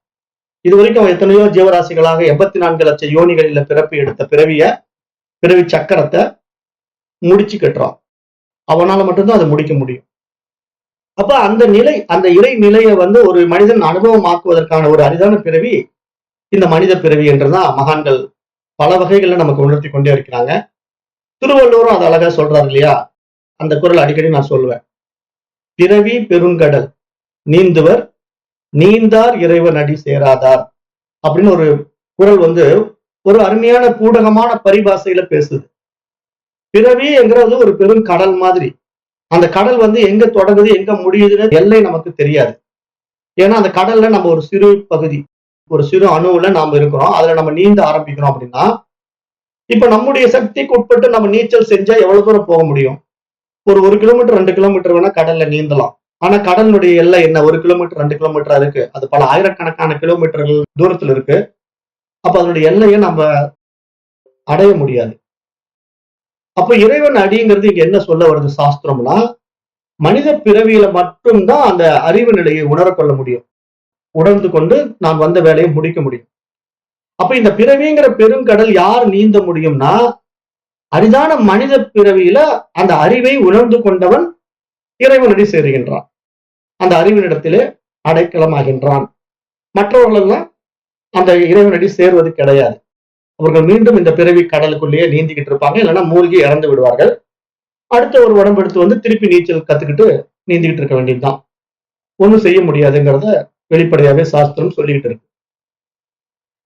இது வரைக்கும் அவன் எத்தனையோ ஜீவராசிகளாக 84 லட்சம் யோனிகளில பிறப்பு எடுத்த பிறவி சக்கரத்தை முடிச்சு கட்டுறான். அவனால மட்டும்தான் அதை முடிக்க முடியும். அப்ப அந்த நிலை, அந்த இறை நிலையை வந்து ஒரு மனிதன் அனுபவமாக்குவதற்கான ஒரு அரிதான பிறவி இந்த மனித பிறவி என்றுதான் மகான்கள் பல வகைகள்ல நமக்கு உணர்த்தி கொண்டே இருக்கிறாங்க. திருவள்ளுவரும் அது அழகா சொல்றாரு இல்லையா? அந்த குறள் அடிக்கடி நான் சொல்லுவேன். பிறவி பெருங்கடல் நீந்துவர் நீந்தார் இறைவன் அடி சேராதார் அப்படின்னு ஒரு குறள் வந்து ஒரு அருமையான பூடகமான பரிபாஷையில பேசுது. பிறவி என்கிறது ஒரு பெரும் கடல் மாதிரி. அந்த கடல் வந்து எங்க தொடங்குது எங்க முடியுதுன்னு எல்லை நமக்கு தெரியாது. ஏன்னா அந்த கடல்ல நம்ம ஒரு சிறு பகுதி, ஒரு சிறு அணுவுல நாம இருக்கிறோம். அதுல நம்ம நீந்த ஆரம்பிக்கிறோம் அப்படின்னா, இப்ப நம்முடைய சக்திக்கு உட்பட்டு நம்ம நீச்சல் செஞ்சா எவ்வளவு தூரம் போக முடியும்? ஒரு 1 கிலோமீட்டர் 2 கிலோமீட்டர் வேணா கடல்ல நீந்தலாம். ஆனா கடலினுடைய எல்லை என்ன? 1 கிலோமீட்டர் 2 கிலோமீட்டரா இருக்கு. அது பல ஆயிரக்கணக்கான கிலோமீட்டர்கள் தூரத்துல இருக்கு. அப்ப அதனுடைய எல்லையை நம்ம அடைய முடியாது. அப்ப இறைவன் அடிங்கிறது இங்க என்ன சொல்ல வருது சாஸ்திரம்னா, மனித பிறவியில மட்டும்தான் அந்த அறிவு நிலையை உணரக்கொள்ள முடியும். உணர்ந்து கொண்டு நான் வந்த வேலையை முடிக்க முடியும். அப்ப இந்த பிறவிங்கிற பெருங்கடல் யார் நீந்த முடியும்னா, அரிதான மனித பிறவியில அந்த அறிவை உணர்ந்து கொண்டவன் இறைவனடி சேருகின்றான். அந்த அறிவினிடத்திலே அடைக்கலமாகின்றான். மற்றவர்கள் எல்லாம் அந்த இறைவனடி சேர்வது கிடையாது. அவர்கள் மீண்டும் இந்த பிறவி கடலுக்குள்ளேயே நீந்திக்கிட்டு இருப்பாங்க, இல்லைன்னா மூழ்கி இறந்து விடுவார்கள். அடுத்த ஒரு உடம்பு எடுத்து வந்து திருப்பி நீச்சல் கத்துக்கிட்டு நீந்திக்கிட்டு இருக்க வேண்டியதுதான். ஒண்ணும் செய்ய முடியாதுங்கிறத வெளிப்படையாவே சாஸ்திரம் சொல்லிக்கிட்டு இருக்கு.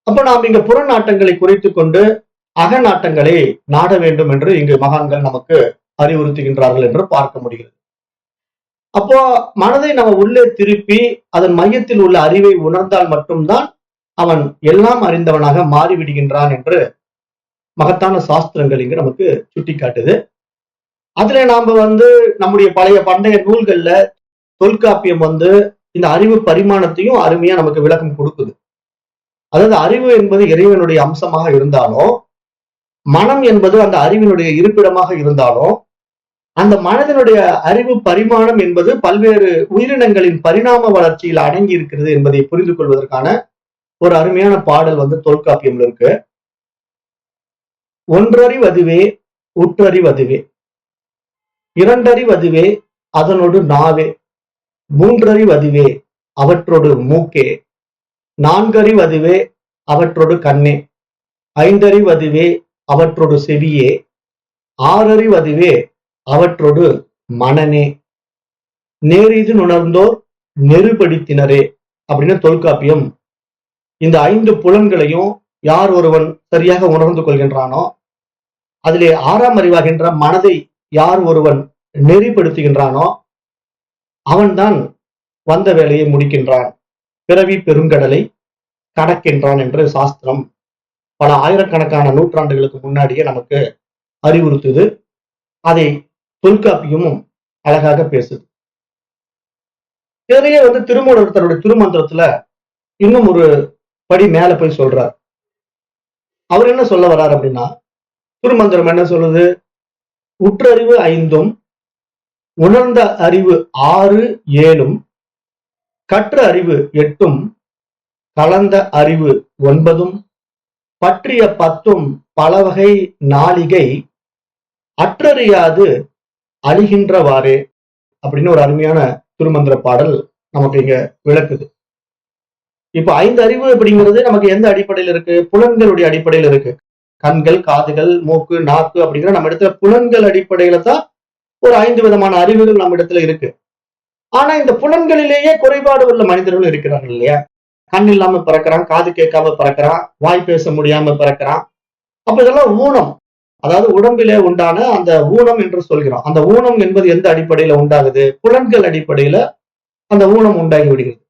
அப்ப நாம் இங்க புறநாட்டங்களை குறைத்துக் கொண்டு அகநாட்டங்களை நாட வேண்டும் என்று இங்கு மகான்கள் நமக்கு அறிவுறுத்துகின்றார்கள் என்று பார்க்க முடிகிறது. அப்போ மனதை நம்ம உள்ளே திருப்பி அதன் மையத்தில் உள்ள அறிவை உணர்ந்தால் மட்டும்தான் அவன் எல்லாம் அறிந்தவனாக மாறிவிடுகின்றான் என்று மகத்தான சாஸ்திரங்கள் இங்கு நமக்கு சுட்டிக்காட்டுது. அதுல நாம வந்து நம்முடைய பண்டைய நூல்கள்ல தொல்காப்பியம் வந்து இந்த அறிவு பரிமாணத்தையும் அருமையா நமக்கு விளக்கம் கொடுக்குது. அதாவது அறிவு என்பது இறைவனுடைய அம்சமாக இருந்தாலும், மனம் என்பது அந்த அறிவினுடைய இருப்பிடமாக இருந்தாலும், அந்த மனதினுடைய அறிவு பரிமாணம் என்பது பல்வேறு உயிரினங்களின் பரிணாம வளர்ச்சியில் அடங்கி இருக்கிறது என்பதை புரிந்து கொள்வதற்கான ஒரு அருமையான பாடல் வந்து தொல்காப்பியம்ல இருக்கு. ஒன்றறிவதுவே உற்றறிவதுவே, இரண்டறிவதுவே அதனோடு நாவே, மூன்றறிவதுவே அவற்றோடு மூக்கே, நான்கறிவதுவே அவற்றோடு கண்ணே, ஐந்தறிவதுவே அவற்றோடு செவியே, ஆறறிவதுவே அவற்றோடு மனனே, நேரிது உணர்ந்தோர் நெருபடித்தினரே அப்படின்னு தொல்காப்பியம் இந்த 5 புலன்களையும் யார் ஒருவன் சரியாக உணர்ந்து கொள்கின்றானோ, அதிலே 6ஆம் அறிவாகின்ற மனதை யார் ஒருவன் நெறிப்படுத்துகின்றானோ அவன்தான் வந்த வேலையை முடிக்கின்றான், பிறவி பெருங்கடலை கடக்கின்றான் என்று சாஸ்திரம் பல ஆயிரக்கணக்கான நூற்றாண்டுகளுக்கு முன்னாடியே நமக்கு அறிவுறுத்துது. அதை தொல்காப்பியமும் அழகாக பேசுது. இதுலயே வந்து திருமூலர் தன்னுடைய திருமந்திரத்துல இன்னும் ஒரு படி மேல போய் சொல்றார். அவர் என்ன சொல்ல வர்றார் அப்படின்னா, திருமந்திரம் என்ன சொல்லுது? உற்றறிவு 5ம் உணர்ந்த அறிவு 6 7ம் கற்ற அறிவு 8ம் கலந்த அறிவு 9ம் பற்றிய 10ம் பலவகை நாளிகை அற்றறியாது அழிகின்றவாறே அப்படின்னு ஒரு அருமையான திருமந்திர பாடல் நமக்கு இங்க விளக்குது. இப்ப 5 அறிவு அப்படிங்கிறது நமக்கு எந்த அடிப்படையில் இருக்கு? புலன்களுடைய அடிப்படையில் இருக்கு. கண்கள், காதுகள், மூக்கு, நாக்கு அப்படிங்கிற நம்ம இடத்துல புலன்கள் அடிப்படையில தான் ஒரு 5 விதமான அறிவுகள் நம்ம இடத்துல இருக்கு. ஆனா இந்த புலன்களிலேயே குறைபாடு உள்ள மனிதர்கள் இருக்கிறார்கள் இல்லையா? கண் இல்லாம பிறக்கிறான், காது கேட்காம பிறக்கிறான், வாய் பேச முடியாம பிறக்கிறான். அப்ப இதெல்லாம் ஊனம். அதாவது உடம்பிலே உண்டான அந்த ஊனம் என்று சொல்கிறோம். அந்த ஊனம் என்பது எந்த அடிப்படையில உண்டாகுது? புலன்கள் அடிப்படையில அந்த ஊனம் உண்டாகி விடுகிறது.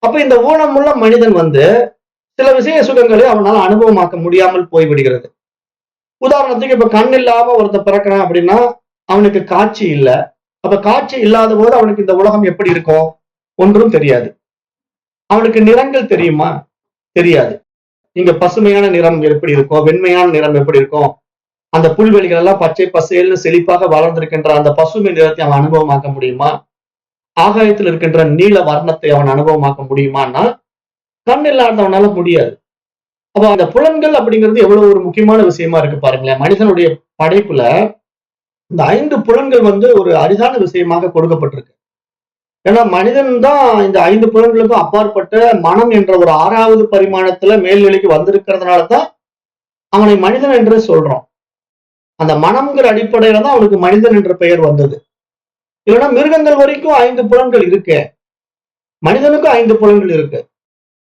அப்ப இந்த ஊனமுள்ள மனிதன் வந்து சில விஷய சுகங்களை அவனால அனுபவமாக்க முடியாமல் போய்விடுகிறது. உதாரணத்துக்கு இப்ப கண் இல்லாம ஒருத்தர் பிறக்கிறான் அப்படின்னா அவனுக்கு காட்சி இல்ல. அப்ப காட்சி இல்லாத போது அவனுக்கு இந்த உலகம் எப்படி இருக்கும்? ஒன்றும் தெரியாது. அவனுக்கு நிறங்கள் தெரியுமா? தெரியாது. இங்க பசுமையான நிறம் எப்படி இருக்கும், வெண்மையான நிறம் எப்படி இருக்கும், அந்த புல்வெளிகள் எல்லாம் பச்சை பசேல்னு செழிப்பாக வளர்ந்திருக்கின்ற அந்த பசுமை நிறத்தை அவன் அனுபவமாக்க முடியுமா? ஆகாயத்தில் இருக்கின்ற நீல வர்ணத்தை அவன் அனுபவமாக்க முடியுமான்னா கண் இல்லாதவனால முடியாது. அப்ப அந்த புலன்கள் அப்படிங்கிறது எவ்வளவு ஒரு முக்கியமான விஷயமா இருக்கு பாருங்களேன். மனிதனுடைய படைப்புல இந்த 5 புலன்கள் வந்து ஒரு அரிதான விஷயமாக கொடுக்கப்பட்டிருக்கு. ஏன்னா மனிதன் தான் இந்த 5 புலன்களுக்கும் அப்பாற்பட்ட மனம் என்ற ஒரு 6வது பரிமாணத்துல மேல்நிலைக்கு வந்திருக்கிறதுனாலதான் அவனை மனிதன் என்று சொல்றோம். அந்த மனம்ங்கிற அடிப்படையில தான் அவனுக்கு மனிதன் என்ற பெயர் வந்தது. இல்லைன்னா மிருகங்கள் வரைக்கும் 5 புலன்கள் இருக்கு. மனிதனுக்கும் 5 புலன்கள் இருக்கு.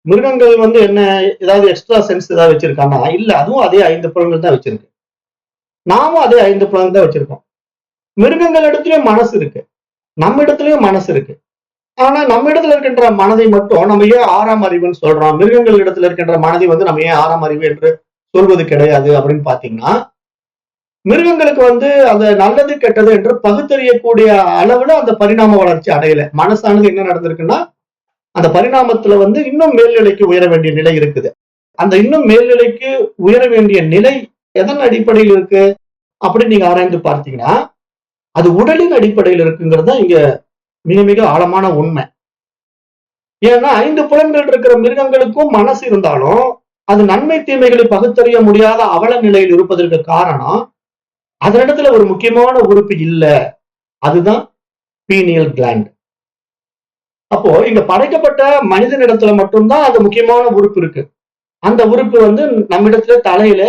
மிருகங்கள் என்ன ஏதாவது எக்ஸ்ட்ரா சென்ஸ் ஏதாவது வச்சிருக்கானா? இல்ல, அதுவும் அதே 5 புலன்கள் தான் வச்சிருக்கு. நாமும் அதே 5 புலன்கள் தான் வச்சிருக்கோம். மிருகங்கள் இடத்துலயும் மனசு இருக்கு, நம்ம இடத்துலயும் மனசு இருக்கு. ஆனா நம்ம இடத்துல இருக்கின்ற மனதை மட்டும் நம்ம ஏன் 6ஆம் அறிவுன்னு சொல்றோம்? மிருகங்கள் இடத்துல இருக்கின்ற மனதை நம்ம ஏன் 6ஆம் அறிவு என்று சொல்வது கிடையாது அப்படின்னு பாத்தீங்கன்னா, மிருகங்களுக்கு அந்த நல்லது கெட்டது என்று பகுத்தறியக்கூடிய அளவுல அந்த பரிணாம வளர்ச்சி அடையல. மனசானது என்ன நடந்திருக்குன்னா, அந்த பரிணாமத்துல இன்னும் மேல்நிலைக்கு உயர வேண்டிய நிலை இருக்குது. அந்த இன்னும் மேல்நிலைக்கு உயர வேண்டிய நிலை எதன் அடிப்படையில் இருக்கு அப்படின்னு நீங்க ஆராய்ந்து பார்த்தீங்கன்னா, அது உடலின் அடிப்படையில் இருக்குங்கிறது தான் இங்க மிக மிக ஆழமான உண்மை. ஏன்னா 5 புலன்கள் இருக்கிற மிருகங்களுக்கும் மனசு இருந்தாலும் அது நன்மை தீமைகளை பகுத்தறிய முடியாத அவல நிலையில் இருப்பதற்கு காரணம், அதனிடத்துல ஒரு முக்கியமான உறுப்பு இல்ல. அதுதான் பீனியல் கிளாண்ட். அப்போ இங்க படைக்கப்பட்ட மனிதனிடத்துல மட்டும்தான் அந்த முக்கியமான உறுப்பு இருக்கு. அந்த உறுப்பு நம்மிடத்துல தலையில,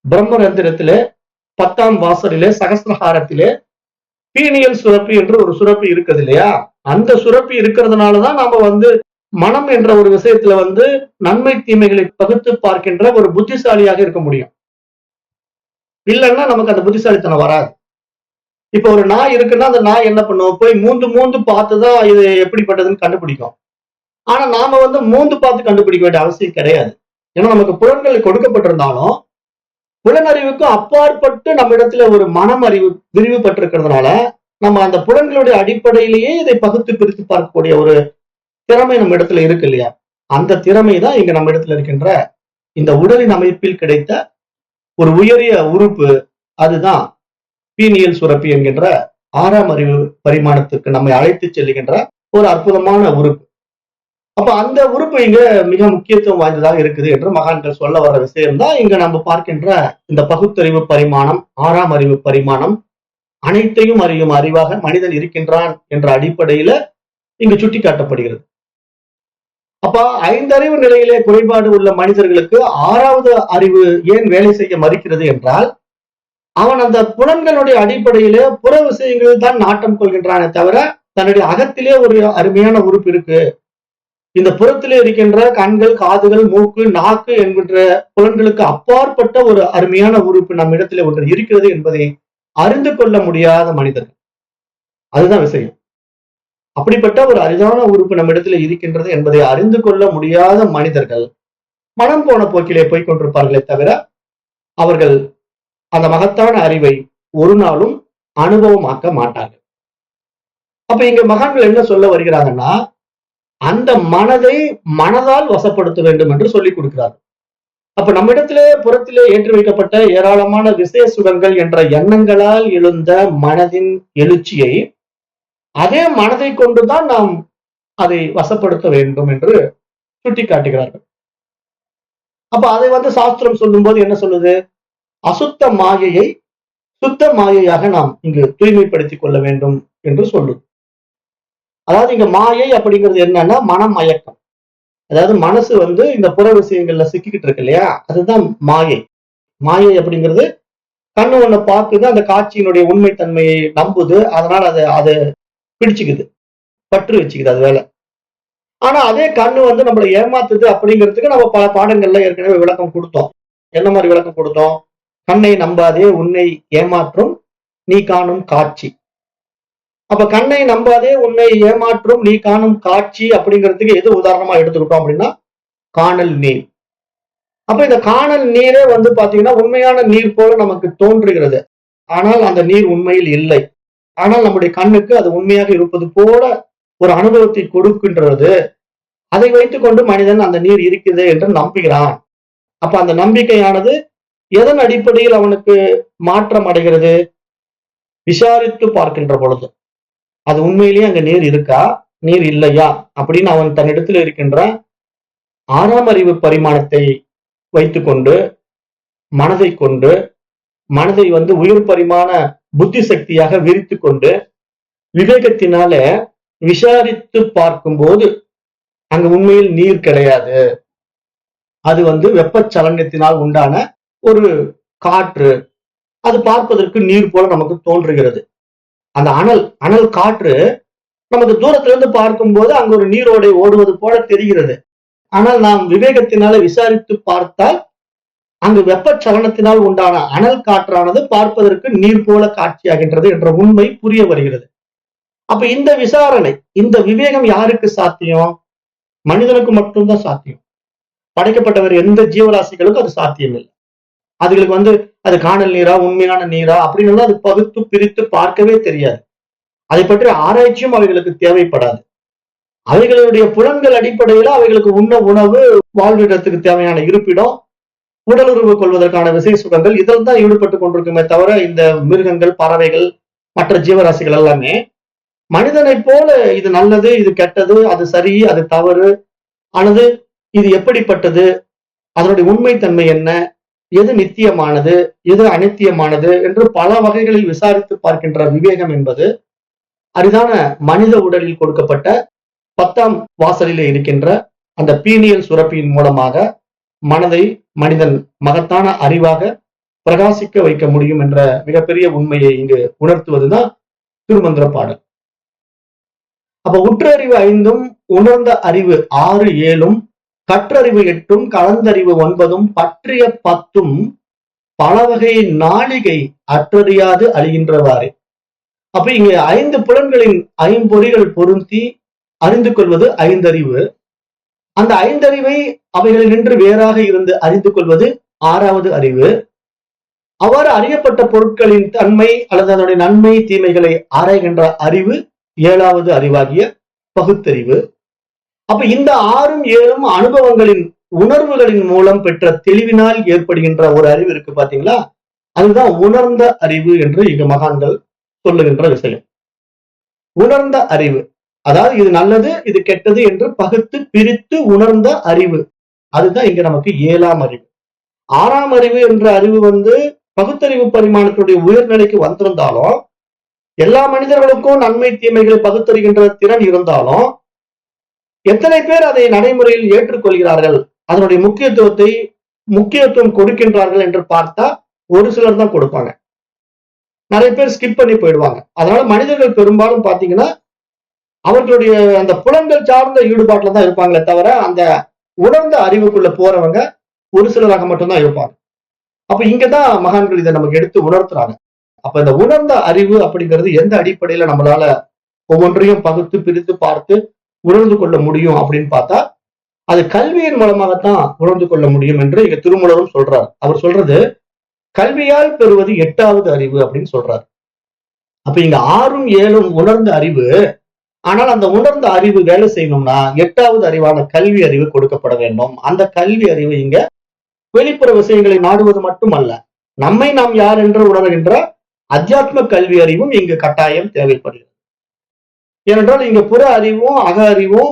பிரம்மரந்திரத்திலே, 10ஆம் வாசலிலே, சகஸ்ரஹாரத்திலே பீனியல் சுரப்பி என்று ஒரு சுரப்பி இருக்குது இல்லையா? அந்த சுரப்பி இருக்கிறதுனாலதான் நாம மனம் என்ற ஒரு விஷயத்துல நன்மை தீமைகளை பகுத்து பார்க்கின்ற ஒரு புத்திசாலியாக இருக்க முடியும். இல்லைன்னா நமக்கு அந்த புத்திசாலித்தனம் வராது. இப்ப ஒரு நாய் இருக்குன்னா அந்த நாய் என்ன பண்ணும்? போய் மூந்து பார்த்துதான் இது எப்படிப்பட்டதுன்னு கண்டுபிடிக்கும். ஆனா நாம மூந்து பார்த்து கண்டுபிடிக்க வேண்டிய அவசியம் கிடையாது. ஏன்னா நமக்கு புலன்கள் கொடுக்கப்பட்டிருந்தாலும் புலனறிவுக்கும் அப்பாற்பட்டு நம்ம இடத்துல ஒரு மனம் அறிவு விரிவுபட்டிருக்கிறதுனால நம்ம அந்த புலன்களுடைய அடிப்படையிலேயே இதை பகுத்து பிரித்து பார்க்கக்கூடிய ஒரு திறமை நம்ம இடத்துல இருக்கு இல்லையா? அந்த திறமை தான் இங்க நம்ம இடத்துல இருக்கின்ற இந்த உடலின் அமைப்பில் கிடைத்த ஒரு உயரிய உறுப்பு. அதுதான் பீனியல் சுரப்பி என்கின்ற 6ஆம் அறிவு பரிமாணத்துக்கு நம்மை அழைத்து செல்லுகின்ற ஒரு அற்புதமான உறுப்பு. அப்ப அந்த உறுப்பு இங்க மிக முக்கியத்துவம் வாய்ந்ததாக இருக்குது என்று மகான்கள் சொல்ல வர்ற விஷயம் தான் இங்க நம்ம பார்க்கின்ற இந்த பகுத்தறிவு பரிமாணம், 6ஆம் அறிவு பரிமாணம், அனைத்தையும் அறியும் அறிவாக மனிதன் இருக்கின்றான் என்ற அடிப்படையில இங்கு சுட்டி காட்டப்படுகிறது. அப்ப 5 அறிவு நிலையிலே குறைபாடு உள்ள மனிதர்களுக்கு 6வது அறிவு ஏன் வேலை செய்ய மறுக்கிறது என்றால், அவன் அந்த புலன்களுடைய அடிப்படையிலே புற விஷயங்களில் தான் நாட்டம் கொள்கின்றானே தவிர தன்னுடைய அகத்திலே ஒரு அருமையான உறுப்பு இருக்கு, இந்த புறத்திலே இருக்கின்ற கண்கள், காதுகள், மூக்கு, நாக்கு என்கின்ற புலன்களுக்கு அப்பாற்பட்ட ஒரு அருமையான உறுப்பு நம் இடத்திலே ஒன்று இருக்கிறது என்பதை அறிந்து கொள்ள முடியாத மனிதர்கள். அதுதான் விஷயம். அப்படிப்பட்ட ஒரு அரிதான உறுப்பு நம்ம இடத்துல இருக்கின்றது என்பதை அறிந்து கொள்ள முடியாத மனிதர்கள் மனம் போன போக்கிலே போய் கொண்டிருப்பார்களே தவிர அவர்கள் அந்த மகத்தான அறிவை ஒரு நாளும் அனுபவமாக்க மாட்டார்கள். அப்ப இங்க மகான்கள் என்ன சொல்ல வருகிறாங்கன்னா, அந்த மனதை மனதால் வசப்படுத்த வேண்டும் என்று சொல்லிக் கொடுக்கிறார். அப்ப நம்மிடத்திலே புறத்திலே ஏற்றி வைக்கப்பட்ட ஏராளமான விசய சுகங்கள் என்ற எண்ணங்களால் எழுந்த மனதின் எழுச்சியை அதே மனதை கொண்டுதான் நாம் அதை வசப்படுத்த வேண்டும் என்று சுட்டி காட்டுகிறார்கள். அப்ப அதை சாஸ்திரம் சொல்லும் போது என்ன சொல்லுது? அசுத்த மாயையை சுத்த மாயையாக நாம் இங்கு தூய்மைப்படுத்திக் கொள்ள வேண்டும் என்று சொல்லுது. அதாவது இங்க மாயை அப்படிங்கிறது என்னன்னா மனமயக்கம். அதாவது மனசு இந்த புற விஷயங்கள்ல சிக்கிக்கிட்டு இருக்கு இல்லையா? அதுதான் மாயை. மாயை அப்படிங்கிறது கண்ணு ஒண்ணு பார்க்குது, அந்த காட்சியினுடைய உண்மைத்தன்மையை நம்புது, அதனால அதை பிடிச்சுக்குது, பற்று வச்சுக்குது, அது வேலை. ஆனா அதே கண்ணு நம்மளை ஏமாத்துது அப்படிங்கிறதுக்கு நம்ம பல பாடங்கள்ல ஏற்கனவே விளக்கம் கொடுத்தோம். என்ன மாதிரி விளக்கம் கொடுத்தோம்? கண்ணை நம்பாதே, உன்னை ஏமாற்றும் நீ காணும் காட்சி. அப்ப கண்ணை நம்பாதே, உன்னை ஏமாற்றும் நீ காணும் காட்சி அப்படிங்கிறதுக்கு எது உதாரணமா எடுத்துக்கிட்டோம் அப்படின்னா காணல் நீர். அப்ப இந்த காணல் நீரே பாத்தீங்கன்னா உண்மையான நீர் போல நமக்கு தோன்றுகிறது. ஆனால் அந்த நீர் உண்மையில் இல்லை. ஆனால் நம்முடைய கண்ணுக்கு அது உண்மையாக இருப்பது போல ஒரு அனுபவத்தை கொடுக்கின்றது. அதை வைத்துக் கொண்டு மனிதன் அந்த நீர் இருக்குது என்று நம்புகிறான். அப்ப அந்த நம்பிக்கையானது எதன் அடிப்படையில் அவனுக்கு மாற்றம் அடைகிறது? விசாரித்து பார்க்கின்ற பொழுது அது உண்மையிலேயே அங்க நீர் இருக்கா, நீர் இல்லையா அப்படின்னு அவன் தன்னிடத்தில் இருக்கின்ற 6ஆம் அறிவு பரிமாணத்தை வைத்துக்கொண்டு மனதை கொண்டு மனதை உயிர் பரிமாண புத்தி சக்தியாக விரித்து கொண்டு விவேகத்தினால விசாரித்து பார்க்கும்போது அங்க உண்மையில் நீர் கிடையாது. அது வெப்பச்சலனத்தினால் உண்டான ஒரு காற்று. அது பார்ப்பதற்கு நீர் போல நமக்கு தோன்றுகிறது. அந்த அனல் அனல் காற்று நமக்கு தூரத்துல இருந்து பார்க்கும்போது அங்க ஒரு நீரோடை ஓடுவது போல தெரிகிறது. ஆனால் நாம் விவேகத்தினால விசாரித்து பார்த்தால் அங்கு வெப்பச்சலனத்தினால் உண்டான அனல் காற்றானது பார்ப்பதற்கு நீர் போல காட்சியாகின்றது என்ற உண்மை புரிய வருகிறது. அப்ப இந்த விசாரணை, இந்த விவேகம் யாருக்கு சாத்தியம்? மனிதனுக்கு மட்டும்தான் சாத்தியம். படைக்கப்பட்டவர் எந்த ஜீவராசிகளுக்கும் அது சாத்தியம் இல்லை. அதுகளுக்கு அது காணல் நீரா உண்மையான நீரா அப்படின்னு அது பகுத்து பிரித்து பார்க்கவே தெரியாது. அதை பற்றி ஆராய்ச்சியும் அவைகளுக்கு தேவைப்படாது. அவைகளுடைய புலன்கள் அடிப்படையில அவைகளுக்கு உண்ண உணவு, வாழ்விடத்துக்கு தேவையான இருப்பிடம், உடலுறவு கொள்வதற்கான விசை சுகங்கள் இதில் தான் ஈடுபட்டு கொண்டிருக்குமே தவிர இந்த மிருகங்கள், பறவைகள், மற்ற ஜீவராசிகள் எல்லாமே மனிதனை போல இது நல்லது, இது கெட்டது, அது சரி, அது தவறு, அல்லது இது எப்படிப்பட்டது, அதனுடைய உண்மைத்தன்மை என்ன, எது நித்தியமானது, எது அனித்தியமானது என்று பல வகைகளில் விசாரித்து பார்க்கின்ற விவேகம் என்பது அரிதான மனித உடலில் கொடுக்கப்பட்ட 10ஆம் வாசலிலே இருக்கின்ற அந்த பீனியல் சுரப்பியின் மூலமாக மனதை மனிதன் மகத்தான அறிவாக பிரகாசிக்க வைக்க முடியும் என்ற மிகப்பெரிய உண்மையை இங்கு உணர்த்துவதுதான் திருமந்திர பாடல். அப்ப உற்றறிவு 5ம், உணர்ந்த அறிவு 6, 7ம், கற்றறிவு 8ம், கலந்தறிவு 9ம், பற்றிய 10ம் பல வகை நாளிகை அற்றறியாது அழிகின்றவாறே. அப்ப இங்க 5 புலன்களின் ஐம்பொறிகள் பொருந்தி அறிந்து கொள்வது 5 அறிவு. அந்த 5 அறிவை அவைகளில் நின்று வேறாக இருந்து அறிந்து கொள்வது 6வது அறிவு. அவ்வாறு அறியப்பட்ட பொருட்களின் தன்மை அல்லது அதனுடைய நன்மை தீமைகளை ஆராய்கின்ற அறிவு 7வது அறிவாகிய பகுத்தறிவு. அப்ப இந்த 6ம் 7ம் அனுபவங்களின் உணர்வுகளின் மூலம் பெற்ற தெளிவினால் ஏற்படுகின்ற ஒரு அறிவு இருக்கு பாத்தீங்களா, அதுதான் உணர்ந்த அறிவு என்று இங்க மகான்கள் சொல்லுகின்ற விஷயம். உணர்ந்த அறிவு, அதாவது இது நல்லது, இது கெட்டது என்று பகுத்து பிரித்து உணர்ந்த அறிவு, அதுதான் இங்க நமக்கு 7ஆம் அறிவு. 6ஆம் அறிவு என்ற அறிவு பகுத்தறிவு பரிமாணத்துடைய உயர்நிலைக்கு வந்திருந்தாலும், எல்லா மனிதர்களுக்கும் நன்மை தீமைகளை பகுத்தறிகின்ற திறன் இருந்தாலும், எத்தனை பேர் அதை நடைமுறையில் ஏற்றுக்கொள்கிறார்கள், அதனுடைய முக்கியத்துவம் கொடுக்கின்றார்கள் என்று பார்த்தா ஒரு சிலர் தான் கொடுப்பாங்க. நிறைய பேர் ஸ்கிப் பண்ணி போயிடுவாங்க. அதனால மனிதர்கள் பெரும்பாலும் பாத்தீங்கன்னா அவர்களுடைய அந்த புலன்கள் சார்ந்த ஈடுபாட்டுல தான் இருப்பாங்களே தவிர அந்த உணர்ந்த அறிவுக்குள்ள போறவங்க ஒரு சிலராக மட்டும்தான் இருப்பாங்க. அப்ப இங்கதான் மகான்கள் இதை நமக்கு எடுத்து உணர்த்துறாங்க. அப்ப இந்த உணர்ந்த அறிவு அப்படிங்கிறது எந்த அடிப்படையில நம்மளால ஒவ்வொன்றையும் பகுத்து பிரித்து பார்த்து உணர்ந்து கொள்ள முடியும் அப்படின்னு பார்த்தா அது கல்வியின் மூலமாகத்தான் உணர்ந்து கொள்ள முடியும் என்று இங்க திருமூலரும் சொல்றார். அவர் சொல்றது கல்வியால் பெறுவது 8வது அறிவு அப்படின்னு சொல்றாரு. அப்ப இங்க 6ம் 7ம் உணர்ந்த அறிவு. ஆனால் அந்த உணர்ந்த அறிவு வேலை செய்யணும்னா 8வது அறிவான கல்வி அறிவு கொடுக்கப்பட வேண்டும். அந்த கல்வி அறிவு இங்க வெளிப்புற விஷயங்களை நாடுவது மட்டுமல்ல, நம்மை நாம் யார் என்று உணர்கின்ற அத்தியாத்ம கல்வி அறிவும் இங்கு கட்டாயம் தேவைப்படுகிறது. ஏனென்றால் இங்க புற அறிவும் அக அறிவும்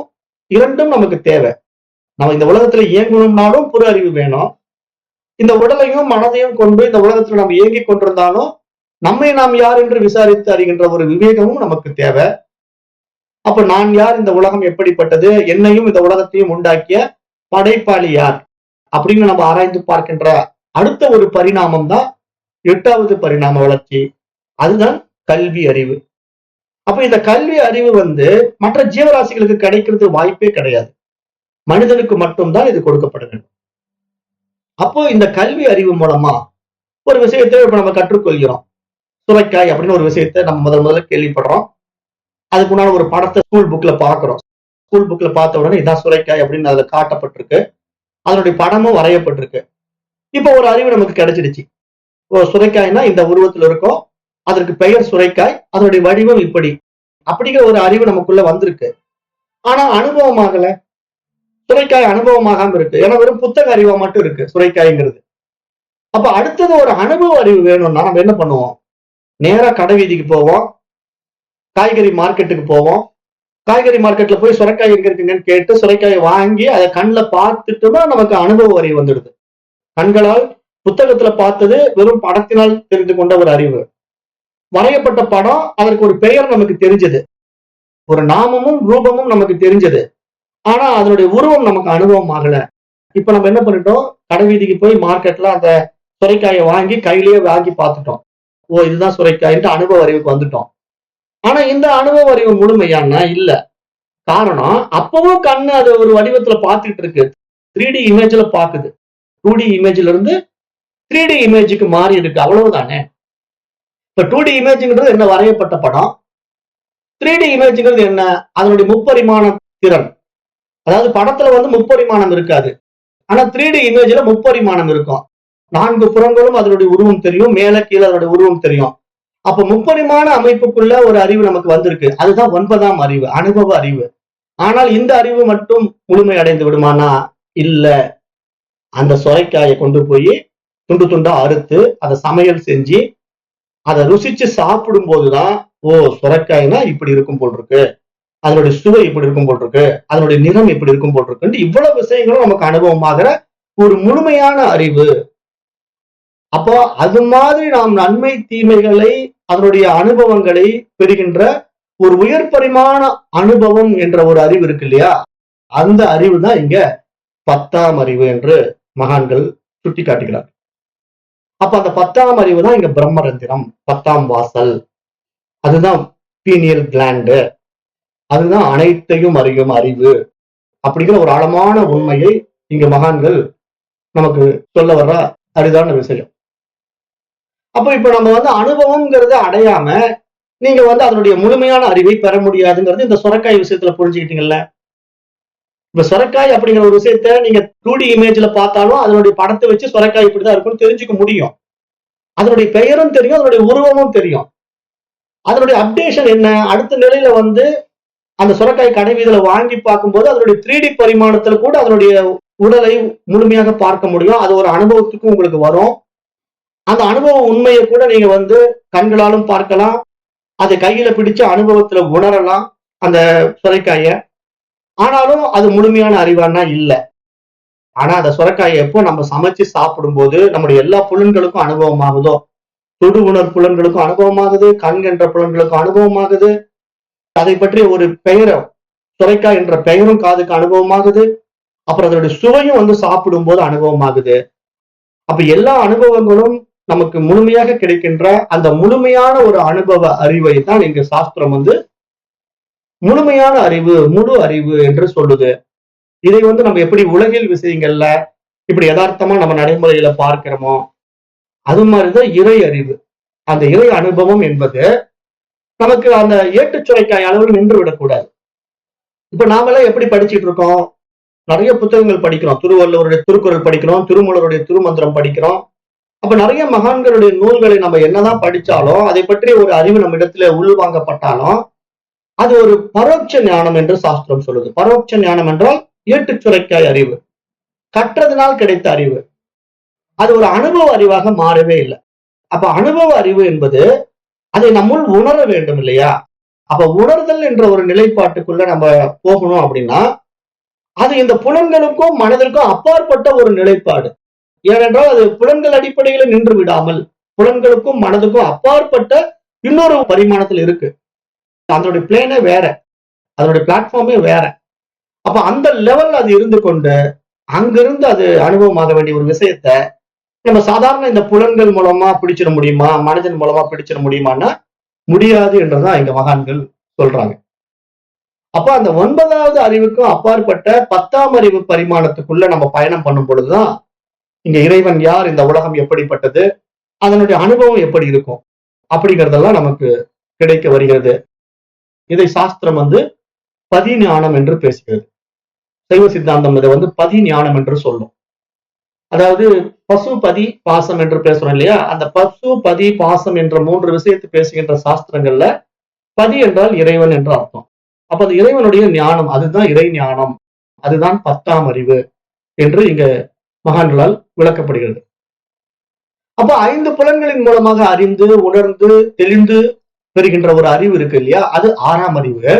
இரண்டும் நமக்கு தேவை. நம்ம இந்த உலகத்துல இயங்கணும்னாலும் புற அறிவு வேணும். இந்த உடலையும் மனதையும் கொண்டு இந்த உலகத்துல நம்ம இயங்கிக் கொண்டிருந்தாலும் நம்மை நாம் யார் என்று விசாரித்து அறிகின்ற ஒரு விவேகமும் நமக்கு தேவை. அப்ப நான் யார், இந்த உலகம் எப்படிப்பட்டது, என்னையும் இந்த உலகத்தையும் உண்டாக்கிய படைப்பாளி யார் அப்படின்னு நம்ம ஆராய்ந்து பார்க்கின்ற அடுத்த ஒரு பரிணாமம் தான் 8வது பரிணாம வளர்ச்சி. அதுதான் கல்வி அறிவு. அப்ப இந்த கல்வி அறிவு மற்ற ஜீவராசிகளுக்கு கிடைக்கிறது வாய்ப்பே கிடையாது. மனிதனுக்கு மட்டும்தான் இது கொடுக்கப்பட வேண்டும். அப்போ இந்த கல்வி அறிவு மூலமா ஒரு விஷயத்தை இப்ப நம்ம கற்றுக்கொள்கிறோம். சுரைக்காய் அப்படின்னு ஒரு விஷயத்தை நம்ம முதல்ல கேள்விப்படுறோம். அதுக்கு முன்னாடி ஒரு படத்தை ஸ்கூல் புக்ல பாக்குறோம். ஸ்கூல் புக்ல பார்த்த உடனே இதான் சுரைக்காய் அப்படின்னு அதுல காட்டப்பட்டிருக்கு. அதனுடைய படமும் வரையப்பட்டிருக்கு. இப்ப ஒரு அறிவு நமக்கு கிடைச்சிடுச்சு. சுரைக்காய்னா இந்த உருவத்துல இருக்கும், அதற்கு பெயர் சுரைக்காய், அதனுடைய வடிவம் இப்படி, அப்படிங்கிற ஒரு அறிவு நமக்குள்ள வந்திருக்கு. ஆனா அனுபவமாகல. சுரைக்காய் அனுபவமாகாம இருக்கு. ஏன்னா வெறும் புத்தக அறிவா மட்டும் இருக்கு சுரைக்காய்ங்கிறது. அப்ப அடுத்தது ஒரு அனுபவ அறிவு வேணும்னா நம்ம என்ன பண்ணுவோம்? நேரா கடை வீதிக்கு போவோம், காய்கறி மார்க்கெட்டுக்கு போவோம். காய்கறி மார்க்கெட்ல போய் சுரைக்காய் எங்க இருக்குங்கன்னு கேட்டு சுரைக்காயை வாங்கி அதை கண்ணுல பார்த்துட்டோம்னா நமக்கு அனுபவ அறிவு வந்துடுது. கண்களால் புத்தகத்துல பார்த்தது வெறும் படத்தினால் தெரிந்து கொண்ட ஒரு அறிவு. வரையப்பட்ட படம், அதற்கு ஒரு பெயர் நமக்கு தெரிஞ்சது. ஒரு நாமமும் ரூபமும் நமக்கு தெரிஞ்சது, ஆனா அதனுடைய உருவம் நமக்கு அனுபவம் ஆகல. இப்ப நம்ம என்ன பண்ணிட்டோம், கடை வீதிக்கு போய் மார்க்கெட்ல அந்த சுரைக்காயை வாங்கி கையிலேயே வாங்கி பார்த்துட்டோம். ஓ, இதுதான் சுரைக்காய்ன்ட்டு அனுபவ அறிவுக்கு வந்துட்டோம். ஆனா இந்த அனுபவ அறிவு முழுமையானா இல்ல. காரணம், அப்பவும் கண்ணு அது ஒரு வடிவத்துல பார்த்துட்டு இருக்கு. 3D இமேஜ்ல பாக்குது. 2D இமேஜ்ல இருந்து 3D இமேஜுக்கு மாறி இருக்கு, அவ்வளவுதானே. இப்ப 2D இமேஜ்ங்கிறது என்ன, வரையப்பட்ட படம். 3D இமேஜ்ங்கிறது என்ன, அதனுடைய முப்பரிமாண திறன். அதாவது படத்துல வந்து முப்பரிமாணம் இருக்காது, ஆனா 3D இமேஜ்ல முப்பரிமாணம் இருக்கும். 4 புறங்களும் அதனுடைய உருவம் தெரியும், மேல கீழே அதனுடைய உருவம் தெரியும். அப்ப முப்பரிமாண அமைப்புக்குள்ள ஒரு அறிவு நமக்கு வந்திருக்கு. அதுதான் 9ஆம் அறிவு, அனுபவ அறிவு. ஆனால் இந்த அறிவு மட்டும் முழுமை அடைந்து விடுமானா இல்ல. அந்த சுரைக்காயை கொண்டு போய் துண்டு துண்டா அறுத்து அதை சமையல் செஞ்சு அதை ருசிச்சு சாப்பிடும் போதுதான், ஓ, சுரைக்காய்னா இப்படி இருக்கும் போல் இருக்கு, அதனுடைய சுவை இப்படி இருக்கும் போல் இருக்கு, அதனுடைய நிறம் இப்படி இருக்கும் போல் இருக்கு, இவ்வளவு விஷயங்களும் நமக்கு அனுபவமாகிற ஒரு முழுமையான அறிவு. அப்போ அது மாதிரி நாம் நன்மை தீமைகளை, அதனுடைய அனுபவங்களை பெறுகின்ற ஒரு உயர் பரிமாண அனுபவம் என்ற ஒரு அறிவு இருக்கு இல்லையா, அந்த அறிவு தான் இங்க 10ஆம் அறிவு என்று மகான்கள் சுட்டி காட்டுகிறார். அப்ப அந்த 10ஆம் அறிவு தான் இங்க பிரம்மரந்திரம், 10ஆம் வாசல். அதுதான் பீனியல் கிளாண்டு, அதுதான் அனைத்தையும் அறியும் அறிவு அப்படிங்கிற ஒரு ஆழமான உண்மையை இங்க மகான்கள் நமக்கு சொல்ல வர்ற அரிதான விஷயம். அப்ப இப்ப நம்ம வந்து அனுபவம்ங்கிறத அடையாம நீங்க வந்து அதனுடைய முழுமையான அறிவை பெற முடியாதுங்கிறது இந்த சுரைக்காய் விஷயத்துல புரிஞ்சுக்கிட்டீங்கல்ல. இப்ப சுரைக்காய் அப்படிங்கிற ஒரு விஷயத்த நீங்க 2D இமேஜ்ல பார்த்தாலும் அதனுடைய படத்தை வச்சு சுரைக்காய் இப்படிதான் இருக்கும்னு தெரிஞ்சுக்க முடியும். அதனுடைய பெயரும் தெரியும், அதனுடைய உருவமும் தெரியும். அதனுடைய அப்டேஷன் என்ன, அடுத்த நிலையில வந்து அந்த சுரைக்காய் கடை வீதியில வாங்கி பார்க்கும்போது அதனுடைய 3D பரிமாணத்துல கூட அதனுடைய உடலை முழுமையாக பார்க்க முடியும். அது ஒரு அனுபவத்துக்கும் உங்களுக்கு வரும். அந்த அனுபவ உண்மையை கூட நீங்க வந்து கண்களாலும் பார்க்கலாம், அதை கையில பிடிச்சு அனுபவத்துல உணரலாம் அந்த சுரைக்காய. ஆனாலும் அது முழுமையான அறிவானா இல்ல. ஆனா அந்த சுரைக்காயை எப்போ நம்ம சமைச்சு சாப்பிடும் போது நம்முடைய எல்லா புலன்களுக்கும் அனுபவம் ஆகுதோ, தொடு உணர் புலன்களுக்கும் அனுபவமாகுது, கண் என்ற புலன்களுக்கும் அனுபவமாகுது, அதை பற்றிய ஒரு பெயரை, சுரைக்காய் என்ற பெயரும் காதுக்கு அனுபவமாகுது, அப்புறம் அதனுடைய சுவையும் வந்து சாப்பிடும் போது அனுபவமாகுது. அப்ப எல்லா அனுபவங்களும் நமக்கு முழுமையாக கிடைக்கின்ற அந்த முழுமையான ஒரு அனுபவ அறிவை தான் இங்க சாஸ்திரம் வந்து முழுமையான அறிவு, முழு அறிவு என்று சொல்லுது. இதை வந்து நம்ம எப்படி உலகில் விஷயங்கள்ல இப்படி யதார்த்தமா நம்ம நடைமுறையில பார்க்கிறோமோ, அது மாதிரிதான் இறை அறிவு. அந்த இறை அனுபவம் என்பது நமக்கு அந்த ஏட்டு சுரைக்காய் அளவில் நின்று விடக்கூடாது. இப்ப நாமெல்லாம் எப்படி படிச்சுட்டு இருக்கோம், நிறைய புத்தகங்கள் படிக்கிறோம். திருவள்ளுவருடைய திருக்குறள் படிக்கிறோம், திருமூலருடைய திருமந்திரம் படிக்கிறோம். அப்ப நிறைய மகான்களுடைய நூல்களை நம்ம என்னதான் படிச்சாலும், அதை பற்றிய ஒரு அறிவு நம்ம இடத்துல உள்வாங்கப்பட்டாலும், அது ஒரு பரோட்ச ஞானம் என்று சாஸ்திரம் சொல்லுது. பரோட்ச ஞானம் என்றால் ஏட்டு சுரைக்காய் அறிவு, கற்றதினால் கிடைத்த அறிவு. அது ஒரு அனுபவ அறிவாக மாறவே இல்லை. அப்ப அனுபவ அறிவு என்பது அதை நம்முள் உணர வேண்டும் இல்லையா. அப்ப உணர்தல் என்ற ஒரு நிலைப்பாட்டுக்குள்ள நம்ம போகணும் அப்படின்னா, அது இந்த புலன்களுக்கும் மனதிற்கும் அப்பாற்பட்ட ஒரு நிலைப்பாடு. ஏனென்றால் அது புலன்கள் அடிப்படையில நின்று விடாமல் புலன்களுக்கும் மனதுக்கும் அப்பாற்பட்ட இன்னொரு பரிமாணத்தில் இருக்கு. அதனுடைய பிளேனே வேற, அதனுடைய பிளாட்ஃபார்மே வேற. அப்ப அந்த லெவல் அது இருந்து கொண்டு அங்கிருந்து அது அனுபவமாக வேண்டிய ஒரு விஷயத்த நம்ம சாதாரண இந்த புலன்கள் மூலமா பிடிச்சிட முடியுமா, மனதின் மூலமா பிடிச்சிட முடியுமான்னா முடியாது என்றுதான் இங்க மகான்கள் சொல்றாங்க. அப்ப அந்த 9வது அறிவுக்கும் அப்பாற்பட்ட 10ஆம் அறிவு பரிமாணத்துக்குள்ள நம்ம பயணம் பண்ணும் பொழுதுதான் இங்க இறைவன் யார், இந்த உலகம் எப்படிப்பட்டது, அதனுடைய அனுபவம் எப்படி இருக்கும் அப்படிங்கிறதெல்லாம் நமக்கு கிடைக்க வருகிறது. இதை சாஸ்திரம் வந்து பதிஞானம் என்று பேசுகிறது. சைவ சித்தாந்தம் இதை வந்து பதிஞானம் என்று சொல்லும். அதாவது பசு பதி பாசம் என்று பேசுறோம் இல்லையா, அந்த பசு பதி பாசம் என்ற 3 விஷயத்தை பேசுகின்ற சாஸ்திரங்கள்ல பதி என்றால் இறைவன் என்று அர்த்தம். அப்ப அது இறைவனுடைய ஞானம், அதுதான் இறை ஞானம், அதுதான் 10ஆம் அறிவு என்று இங்க மகான்களால் விளக்கப்படுகிறது. அப்ப 5 புலன்களின் மூலமாக அறிந்து உணர்ந்து தெளிந்து பெறுகின்ற ஒரு அறிவு இருக்கு இல்லையா, அது 6ஆம் அறிவு.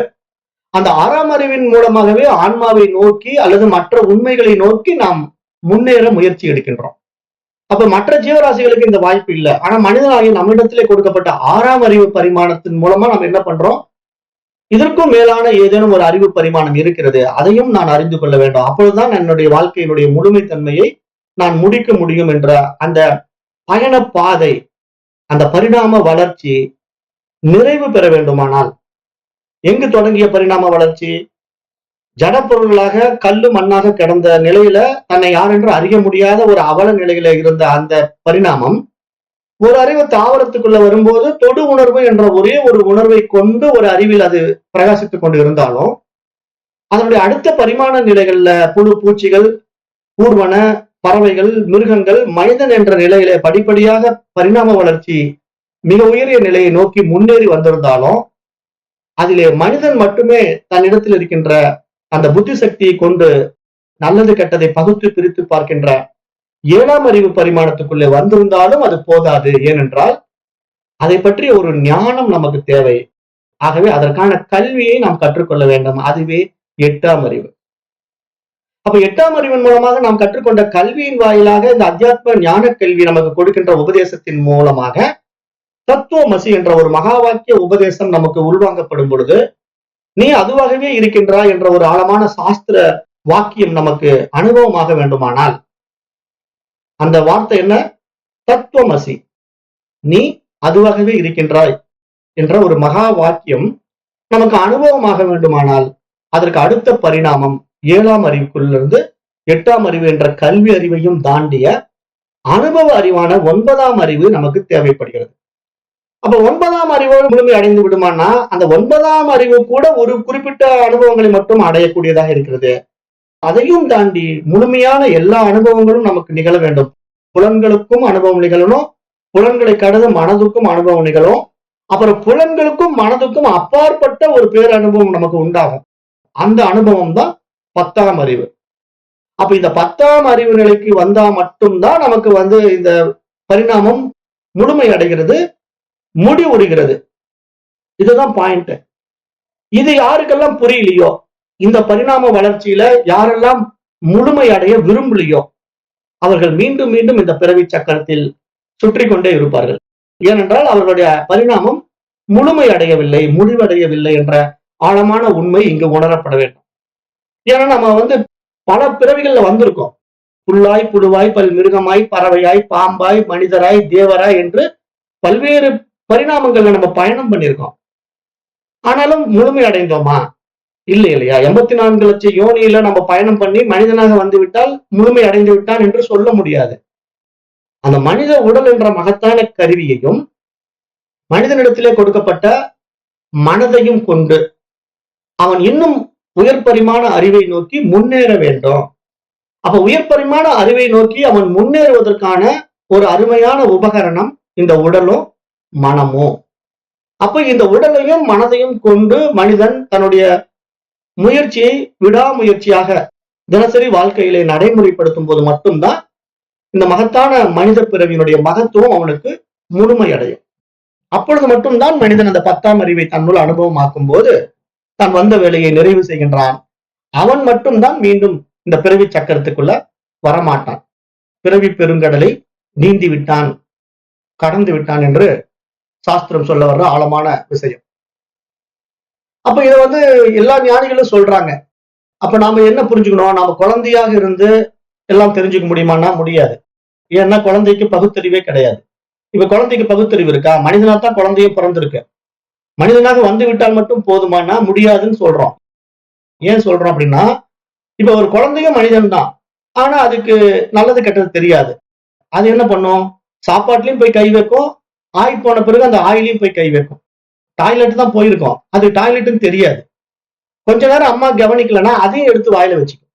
அந்த 6ஆம் அறிவின் மூலமாகவே ஆன்மாவை நோக்கி அல்லது மற்ற உண்மைகளை நோக்கி நாம் முன்னேற முயற்சி எடுக்கின்றோம். அப்ப மற்ற ஜீவராசிகளுக்கு இந்த வாய்ப்பு இல்லை. ஆனா மனிதனாகிய நம்மிடத்திலே கொடுக்கப்பட்ட 6ஆம் அறிவு பரிமாணத்தின் மூலமா நம்ம என்ன பண்றோம், இதற்கும் மேலான ஏதேனும் ஒரு அறிவு பரிமாணம் இருக்கிறது, அதையும் நான் அறிந்து கொள்ள வேண்டும். அப்பொழுதுதான் என்னுடைய வாழ்க்கையினுடைய முழுமைத்தன்மையை நான் முடிக்க முடியும் என்ற அந்த பயண பாதை, அந்த பரிணாம வளர்ச்சி நிறைவு பெற வேண்டுமானால் எங்கு தொடங்கிய பரிணாம வளர்ச்சி? ஜடப்பொருள்களாக கல்லு மண்ணாக கிடந்த நிலையில தன்னை யார் என்று அறிய முடியாத ஒரு அவல நிலையில இருந்த அந்த பரிணாமம் ஒரு அறிவு தாவரத்துக்குள்ள வரும்போது தொடு உணர்வு என்ற ஒரே ஒரு உணர்வை கொண்டு ஒரு அறிவில் அது பிரகாசித்துக் கொண்டு இருந்தாலும், அதனுடைய அடுத்த பரிமாண நிலைகள்ல புழு பூச்சிகள், ஊர்வன, பறவைகள், மிருகங்கள், மனிதன் என்ற நிலையில படிப்படியாக பரிணாம வளர்ச்சி மிக உயரிய நிலையை நோக்கி முன்னேறி வந்திருந்தாலும், அதிலே மனிதன் மட்டுமே தன்னிடத்தில் இருக்கின்ற அந்த புத்தி சக்தியை கொண்டு நல்லது கெட்டதை பகுத்து பிரித்து பார்க்கின்ற 7ஆம் அறிவு பரிமாணத்துக்குள்ளே வந்திருந்தாலும் அது போதாது. ஏனென்றால் அதை பற்றி ஒரு ஞானம் நமக்கு தேவை. ஆகவே அதற்கான கல்வியை நாம் கற்றுக்கொள்ள வேண்டும். அதுவே 8ஆம் அறிவு. அப்ப 8ஆம் அறிவின் மூலமாக நாம் கற்றுக்கொண்ட கல்வியின் வாயிலாக இந்த அத்தியாத்ம ஞான கல்வி நமக்கு கொடுக்கின்ற உபதேசத்தின் மூலமாக தத்துவமசி என்ற ஒரு மகா வாக்கிய உபதேசம் நமக்கு உள்வாங்கப்படும் பொழுது, நீ அதுவாகவே இருக்கின்றாய் என்ற ஒரு ஆழமான சாஸ்திர வாக்கியம் நமக்கு அனுபவமாக வேண்டுமானால், அந்த வார்த்தை என்ன? தத்துவமசி, நீ அதுவாகவே இருக்கின்றாய் என்ற ஒரு மகா வாக்கியம் நமக்கு அனுபவமாக வேண்டுமானால், அதற்கு அடுத்த பரிணாமம் 7ஆம் அறிவுக்குள்ளிருந்து 8ஆம் அறிவு என்ற கல்வி அறிவையும் தாண்டிய அனுபவ அறிவான 9ஆம் அறிவு நமக்கு தேவைப்படுகிறது. அப்ப 9ஆம் அறிவோடு முழுமை அடைந்து விடுமானா, அந்த 9ஆம் அறிவு கூட ஒரு குறிப்பிட்ட அனுபவங்களை மட்டும் அடையக்கூடியதாக இருக்கிறது. அதையும் தாண்டி முழுமையான எல்லா அனுபவங்களும் நமக்கு நிகழ வேண்டும். புலன்களுக்கும் அனுபவம் நிகழணும், புலன்களை கடந்த மனதுக்கும் அனுபவம் நிகழும், அப்புறம் புலன்களுக்கும் மனதுக்கும் அப்பாற்பட்ட ஒரு பேர் அனுபவம் நமக்கு உண்டாகும். அந்த அனுபவம் தான் 10ஆம் அறிவு. அப்ப இந்த 10ஆம் அறிவு நிலைக்கு வந்தா மட்டும்தான் நமக்கு இந்த பரிணாமம் முழுமை அடைகிறது, முடிவுறுகிறது. இதுதான் பாயிண்ட். இது யாருக்கெல்லாம் புரியலையோ, இந்த பரிணாம வளர்ச்சியில யாரெல்லாம் முழுமை அடைய விரும்பலையோ, அவர்கள் மீண்டும் மீண்டும் இந்த பிறவி சக்கரத்தில் சுற்றி கொண்டே இருப்பார்கள். ஏனென்றால் அவர்களுடைய பரிணாமம் முழுமை அடையவில்லை, முடிவடையவில்லை என்ற ஆழமான உண்மை இங்கு உணரப்பட வேண்டும். ஏன்னா நம்ம பல பிறவிகள்ல வந்திருக்கோம். புல்லாய், புழுவாய், பல் மிருகமாய், பறவையாய், பாம்பாய், மனிதராய், தேவராய் என்று பல்வேறு பரிணாமங்கள்ல நம்ம பயணம் பண்ணியிருக்கோம். ஆனாலும் முழுமை அடைந்தோமா? இல்லை இல்லையா? 84 லட்சம் யோனியில நம்ம பயணம் பண்ணி மனிதனாக வந்து விட்டால் முழுமை அடைந்து விட்டான் என்று சொல்ல முடியாது. அந்த மனித உடல் என்ற மகத்தான கருவியையும் மனிதனிடத்திலே கொடுக்கப்பட்ட மனதையும் கொண்டு அவன் இன்னும் உயர் பரிமாண அறிவை நோக்கி முன்னேற வேண்டும். அப்ப உயர் பரிமாண அறிவை நோக்கி அவன் முன்னேறுவதற்கான ஒரு அருமையான உபகரணம் இந்த உடலும் மனமும். அப்ப இந்த உடலையும் மனதையும் கொண்டு மனிதன் தன்னுடைய முயற்சியை விடாமுயற்சியாக தினசரி வாழ்க்கையிலே நடைமுறைப்படுத்தும் போது மட்டும்தான் இந்த மகத்தான மனித பிறவியினுடைய மகத்துவம் அவனுக்கு முழுமை அடையும். அப்பொழுது மட்டும்தான் மனிதன் அந்த 10ஆம் அறிவை தன்னுள் அனுபவமாக்கும் போது தான் வந்த வேலையை நிறைவு செய்கின்றான். அவன் மட்டும்தான் மீண்டும் இந்த பிறவி சக்கரத்துக்குள்ள வரமாட்டான். பிறவி பெருங்கடலை நீந்தி விட்டான், கடந்து விட்டான் என்று சாஸ்திரம் சொல்ல வர்ற ஆழமான விஷயம். அப்ப இதை எல்லா ஞானிகளும் சொல்றாங்க. அப்ப நாம என்ன புரிஞ்சுக்கணும்? நாம குழந்தையாக இருந்து எல்லாம் தெரிஞ்சுக்க முடியுமான்னா முடியாது. ஏன்னா குழந்தைக்கு பகுத்தறிவே கிடையாது. இப்ப குழந்தைக்கு பகுத்தறிவு இருக்கா? மனிதனாத்தான் குழந்தையே பிறந்திருக்கு. மனிதனாக வந்து விட்டால் மட்டும் போதுமானா முடியாதுன்னு சொல்றோம். ஏன் சொல்றோம் அப்படின்னா, இப்ப ஒரு குழந்தையும் மனிதன் தான், ஆனா அதுக்கு நல்லது கெட்டது தெரியாது. அது என்ன பண்ணும்? சாப்பாட்டுலயும் போய் கை வைக்கும், ஆயில் போன பிறகு அந்த ஆயிலையும் போய் கை வைக்கும். டாய்லெட் தான் போயிருக்கோம், அது டாய்லெட்னு தெரியாது. கொஞ்ச நேரம் அம்மா கவனிக்கலன்னா அதையும் எடுத்து வாயில வச்சுக்கும்.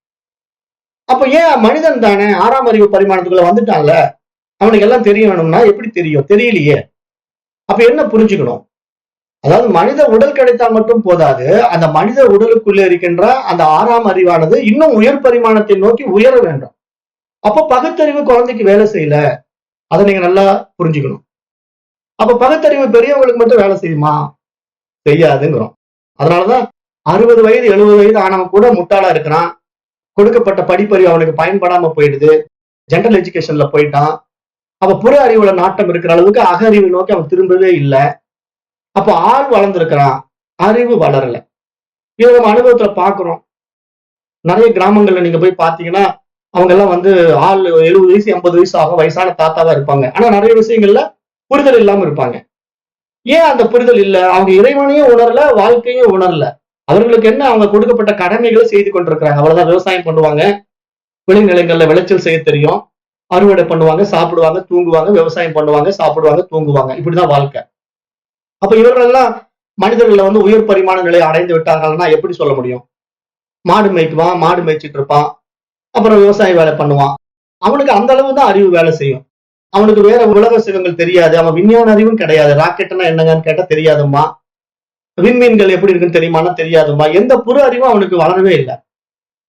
அப்ப ஏன் மனிதன் தானே 6ஆம் அறிவு பரிமாணத்துக்குள்ள வந்துட்டான்ல, அவனுக்கு எல்லாம் தெரிய வேணும்னா எப்படி தெரியும்? தெரியலையே. அப்ப என்ன புரிஞ்சுக்கணும்? அதாவது மனித உடல் கிடைத்தால் மட்டும் போதாது, அந்த மனித உடலுக்குள்ளே இருக்கின்ற அந்த 6ஆம் அறிவானது இன்னும் உயர் பரிமாணத்தை நோக்கி உயர வேண்டும். அப்ப பகுத்தறிவு குழந்தைக்கு வேலை செய்யல, அதை நீங்க நல்லா புரிஞ்சுக்கணும். அப்ப பகுத்தறிவு பெரியவங்களுக்கு மட்டும் வேலை செய்யுமா? செய்யாதுங்கிறோம். அதனாலதான் 60 வயது 70 வயது ஆனவன் கூட முட்டாளா இருக்கிறான். கொடுக்கப்பட்ட படிப்பறிவு அவனுக்கு பயன்படாம போயிடுது, ஜெனரல் எஜுகேஷன்ல போயிட்டான். அப்ப புற அறிவுல நாட்டம் இருக்கிற அளவுக்கு அக அறிவு நோக்கி அவன் திரும்பவே இல்லை. அப்ப ஆள் வளர்ந்திருக்கிறான், அறிவு வளரல. இதை நம்ம அனுபவத்துல பாக்குறோம். நிறைய கிராமங்கள்ல நீங்க போய் பாத்தீங்கன்னா அவங்க எல்லாம் வந்து 70 வயசு 80 வயசு ஆகும், வயசான தாத்தாவா இருப்பாங்க. ஆனா நிறைய விஷயங்கள்ல புரிதல் இல்லாம இருப்பாங்க. ஏன் அந்த புரிதல் இல்ல? அவங்க இறைவனையும் உணரல, வாழ்க்கையும் உணரல. அவர்களுக்கு என்ன, அவங்க கொடுக்கப்பட்ட கடமைகளை செய்து கொண்டிருக்கிறாங்க. அவ்வளவுதான். விவசாயம் பண்ணுவாங்க, விளைநிலங்கள்ல விளைச்சல் செய்ய தெரியும், அறுவடை பண்ணுவாங்க, சாப்பிடுவாங்க, தூங்குவாங்க, விவசாயம் பண்ணுவாங்க, சாப்பிடுவாங்க, தூங்குவாங்க. இப்படிதான் வாழ்க்கை. அப்ப இவர்கள் எல்லாம் மனிதர்கள வந்து உயர் பரிமாண நிலையை அடைந்து விட்டார்கள்னா எப்படி சொல்ல முடியும்? மாடு மேய்க்குவான், மாடு மேய்ச்சிட்டு இருப்பான், அப்புறம் விவசாய வேலை பண்ணுவான். அவனுக்கு அந்த அளவு தான் அறிவு வேலை செய்யும். அவனுக்கு வேற உலக சுகங்கள் தெரியாது. அவன் விஞ்ஞான அறிவும் கிடையாது. ராக்கெட்னா என்னங்கன்னு கேட்டா தெரியாதும்மா. விண்மீன்கள் எப்படி இருக்குன்னு தெரியுமானா தெரியாதும்மா. எந்த புற அறிவும் அவனுக்கு வளரவே இல்லை.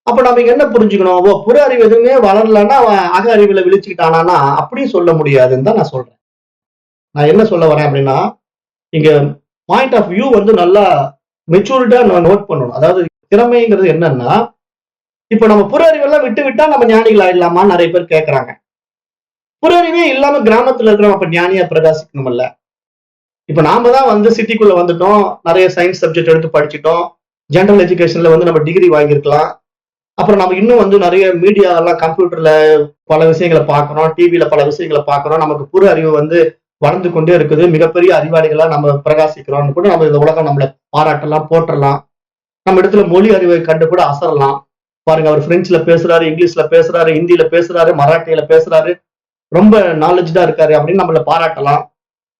அப்ப நம்ம இங்க என்ன புரிஞ்சுக்கணும்? ஓ, புற அறிவு எதுவுமே வளரலன்னா அவன் அக அறிவுல விழிச்சுக்கிட்டானா? அப்படியும் சொல்ல முடியாதுன்னு தான் நான் சொல்றேன். நான் என்ன சொல்ல வரேன் அப்படின்னா, இங்க பாயிண்ட் ஆஃப் வியூ வந்து நல்லா மெச்சூரிட்டா நம்ம நோட் பண்ணணும். அதாவது திறமைங்கிறது என்னன்னா, இப்ப நம்ம புற அறிவெல்லாம் விட்டு விட்டா நம்ம ஞானிகள் ஆயிடலாமான்னு நிறைய பேர் கேட்கறாங்க. புற அறிவே இல்லாம கிராமத்துல இருக்கிறவன் அப்ப ஞானியா பிரகாசிக்கணும்ல. இப்ப நாம தான் வந்து சிட்டிக்குள்ள வந்துட்டோம், நிறைய சயின்ஸ் சப்ஜெக்ட் எடுத்து படிச்சுட்டோம், ஜெனரல் எஜுகேஷன்ல வந்து நம்ம டிகிரி வாங்கியிருக்கலாம். அப்புறம் நம்ம இன்னும் வந்து நிறைய மீடியா எல்லாம், கம்ப்யூட்டர்ல பல விஷயங்களை பார்க்கிறோம், டிவில பல விஷயங்களை பார்க்கிறோம். நமக்கு புற அறிவு வந்து வளர்ந்து கொண்டே இருக்குது. மிகப்பெரிய அறிவாளிகளா நம்ம பிரகாசிக்கிறோம் கூட. நம்ம இந்த உலகம் நம்மளை பாராட்டலாம், போற்றலாம். நம்ம இடத்துல மொழி அறிவை கண்டு கூட அசரலாம். பாருங்க, அவர் பிரெஞ்சுல பேசுறாரு, இங்கிலீஷ்ல பேசுறாரு, ஹிந்தியில பேசுறாரு, மராட்டியில பேசுறாரு, ரொம்ப நாலேஜ்டா இருக்காரு அப்படின்னு நம்மள பாராட்டலாம்.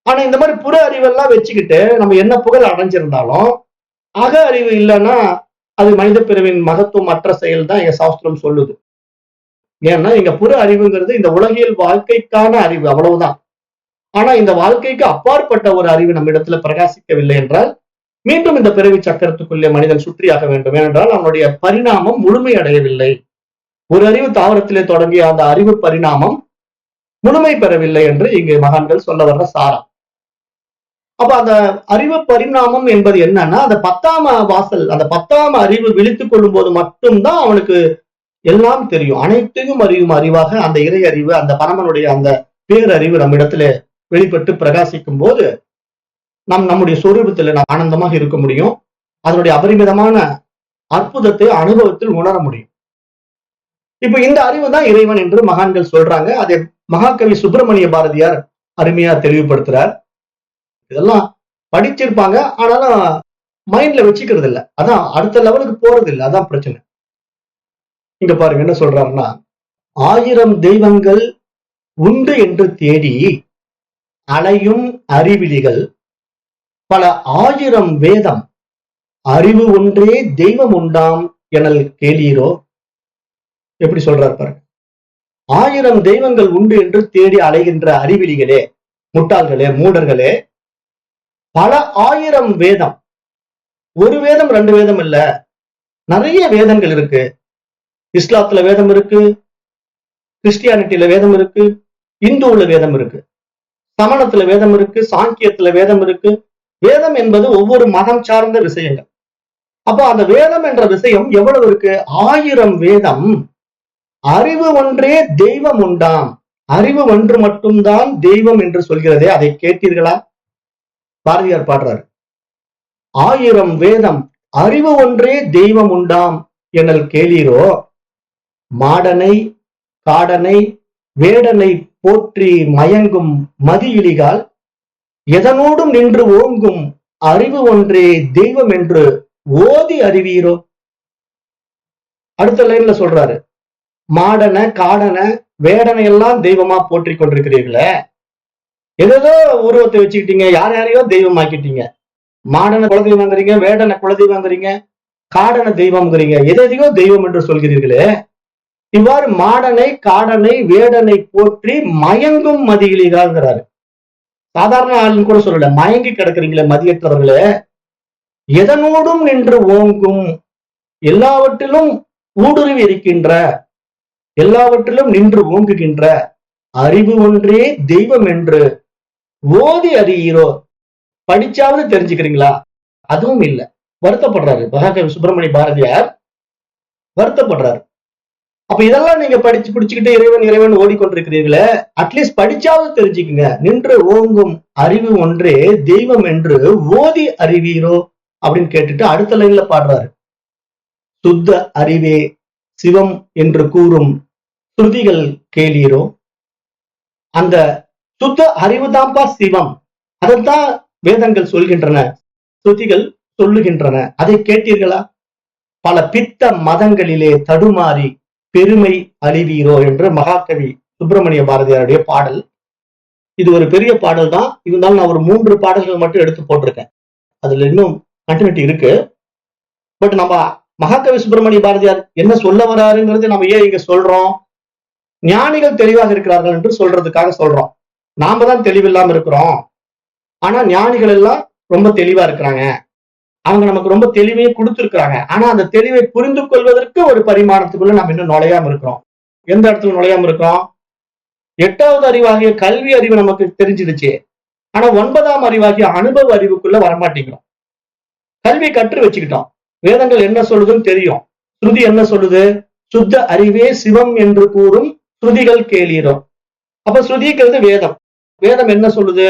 ஆனா இந்த மாதிரி புற அறிவெல்லாம் வச்சுக்கிட்டு நம்ம என்ன புகழ் அடைஞ்சிருந்தாலும் அக அறிவு இல்லைன்னா அது மனித பிறவின் மகத்துவம் மற்ற செயல் தான் எங்க சாஸ்திரம் சொல்லுது. ஏன்னா இங்க புற அறிவுங்கிறது இந்த உலகியல் வாழ்க்கைக்கான அறிவு, அவ்வளவுதான். ஆனா இந்த வாழ்க்கைக்கு அப்பாற்பட்ட ஒரு அறிவு நம்ம இடத்துல பிரகாசிக்கவில்லை என்றால் மீண்டும் இந்த பிறவி சக்கரத்துக்குள்ளே மனிதன் சுற்றியாக வேண்டும். ஏனென்றால் அவனுடைய பரிணாமம் முழுமை அடையவில்லை. ஒரு அறிவு தாவரத்திலே தொடங்கிய அந்த அறிவு பரிணாமம் முழுமை பெறவில்லை என்று இங்கு மகான்கள் சொல்ல வர்ற சாரம். அப்ப அந்த அறிவு பரிணாமம் என்பது என்னன்னா, அந்த 10ஆம் வாசல், அந்த 10ஆம் அறிவு விழித்துக் கொள்ளும் போது மட்டும்தான் அவனுக்கு எல்லாம் தெரியும். அனைத்தையும் அறியும் அறிவாக அந்த இறை அறிவு, அந்த பரமனுடைய அந்த பேரறிவு நம்ம இடத்துல வெளிப்பட்டு பிரகாசிக்கும் போது நம்முடைய சொரூபத்துல நாம் ஆனந்தமாக இருக்க முடியும். அதனுடைய அபரிமிதமான அற்புதத்தை அனுபவத்தில் உணர முடியும். இப்ப இந்த அறிவு தான் இறைவன் என்று மகான்கள் சொல்றாங்க. அதை மகாகவி சுப்பிரமணிய பாரதியார் அருமையா தெளிவுபடுத்துறார். இதெல்லாம் படிச்சிருப்பாங்க, ஆனாலும் மைண்ட்ல வச்சுக்கிறது இல்லை. அதான் அடுத்த லெவலுக்கு போறது இல்லை. அதான் பிரச்சனை. இங்க பாருங்க என்ன சொல்றாருன்னா, 1000 தெய்வங்கள் உண்டு என்று தேடி அலையும் அறிவிலிகள் பல 1000 வேதம் அறிவு ஒன்றே தெய்வம் உண்டாம் எனல் கேளீரோ. எப்படி சொல்றாரு பாருங்க. 1000 தெய்வங்கள் உண்டு என்று தேடி அலைகின்ற அறிவிலிகளே, முட்டாள்களே, மூடர்களே, பல 1000 வேதம், ஒரு வேதம் 2 வேதம் இல்ல, நிறைய வேதங்கள் இருக்கு. இஸ்லாத்துல வேதம் இருக்கு, கிறிஸ்டியானிட்டியில வேதம் இருக்கு, இந்துவுல வேதம் இருக்கு, சமணத்துல வேதம் இருக்கு, சாங்கியத்துல வேதம் இருக்கு. வேதம் என்பது ஒவ்வொரு மதம் சார்ந்த விஷயங்கள். அப்போ அந்த வேதம் என்ற விஷயம் எவ்வளவு இருக்கு? 1000 வேதம். அறிவு ஒன்றே தெய்வம் உண்டாம். அறிவு ஒன்று மட்டும்தான் தெய்வம் என்று சொல்கிறதே, அதை கேட்டீர்களா? பாரதியார் பாடுறாரு, 1000 வேதம் அறிவு ஒன்றே தெய்வம் உண்டாம் எனல் கேளீரோ. மாடனை காடனை வேடனை போற்றி மயங்கும் மதியிலிகால் எதனோடும் நின்று ஓங்கும் அறிவு ஒன்றே தெய்வம் என்று ஓதி அறிவீரோ. அடுத்த லைன்ல சொல்றாரு, மாடனை காடனை வேடனை எல்லாம் தெய்வமா போற்றி கொண்டிருக்கிறீர்களே, ஏதோ உருவத்தை வச்சுக்கிட்டீங்க, யாரையோ தெய்வமாக்கிட்டீங்க. மாடனை குலதெய்வங்கிறீங்க, வேடனை குலதெய்வங்கிறீங்க, காடனை தெய்வம்ங்கிறீங்க, எதையோ தெய்வம் என்று சொல்கிறீர்களே. இவ்வாறு மாடனை காடனை வேடனை போற்றி மயங்கும் மதியிலிகாங்கிறாரு. சாதாரண ஆளுன்னு கூட சொல்லல, மயங்கி கிடக்குறீங்களே மதியற்றவர்களே. எதனோடும் நின்று ஓங்கும், எல்லாவற்றிலும் ஊடுருவி இருக்கின்ற, எல்லாவற்றிலும் நின்று ஓங்குகின்ற அறிவு ஒன்றே தெய்வம் என்று ஓதி அறியீரோ. படிச்சாவது தெரிஞ்சுக்கிறீங்களா? அதுவும் இல்லை. வருத்தப்படுறாரு மகாகவி சுப்பிரமணிய பாரதியார், வருத்தப்படுறாரு. அப்ப இதெல்லாம் நீங்க படிச்சு பிடிச்சுக்கிட்டு இறைவன் இறைவன் ஓடிக்கொண்டிருக்கிறீர்களே, அட்லீஸ்ட் படிச்சாவது தெரிஞ்சுக்குங்க. நின்று ஓங்கும் அறிவு ஒன்றே தெய்வம் என்று ஓதி அறிவீரோ அப்படின்னு கேட்டுட்டு அடுத்த லைன்ல பாடுறாரு, சுத்த அறிவே சிவம் என்று கூறும் ஸ்ருதிகள் கேளீரோ. அந்த சுத்த அறிவுதான்ப்பா சிவம். அதைத்தான் வேதங்கள் சொல்கின்றன, ஸ்ருதிகள் சொல்லுகின்றன. அதை கேட்டீர்களா? பல பித்த மதங்களிலே தடுமாறி பெருமை அழிவீரோ என்று மகாகவி சுப்பிரமணிய பாரதியாருடைய பாடல். இது ஒரு பெரிய பாடல் தான். இருந்தாலும் நான் ஒரு 3 பாடல்கள் மட்டும் எடுத்து போட்டிருக்கேன். அதுல இன்னும் கண்டினியூட்டி இருக்கு. பட் நம்ம மகாகவி சுப்பிரமணிய பாரதியார் என்ன சொல்ல வராருங்கிறது நம்ம ஏன் இங்க சொல்றோம்? ஞானிகள் தெளிவாக இருக்கிறார்கள் என்று சொல்றதுக்காக சொல்றோம். நாம தான் தெளிவில்லாம இருக்கிறோம். ஆனா ஞானிகள் எல்லாம் ரொம்ப தெளிவா இருக்கிறாங்க. அவங்க நமக்கு ரொம்ப தெளிவையே கொடுத்திருக்கிறாங்க. ஆனா அந்த தெளிவை புரிந்து கொள்வதற்கு ஒரு பரிமாணத்துக்குள்ள நம்ம இன்னும் நுழையாம இருக்கிறோம். எந்த இடத்துல நுழையாம இருக்கிறோம்? 8வது அறிவாகிய கல்வி அறிவு நமக்கு தெரிஞ்சிடுச்சு. ஆனா 9ஆம் அறிவாகிய அனுபவ அறிவுக்குள்ள வரமாட்டேங்கிறோம். கல்வி கற்று வச்சுக்கிட்டோம். வேதங்கள் என்ன சொல்லுதுன்னு தெரியும். ஸ்ருதி என்ன சொல்லுது? சுத்த அறிவே சிவம் என்று கூறும் ஸ்ருதிகள் கேளீரோ. அப்ப ஸ்ருதிங்கிறது வேதம். வேதம் என்ன சொல்லுது?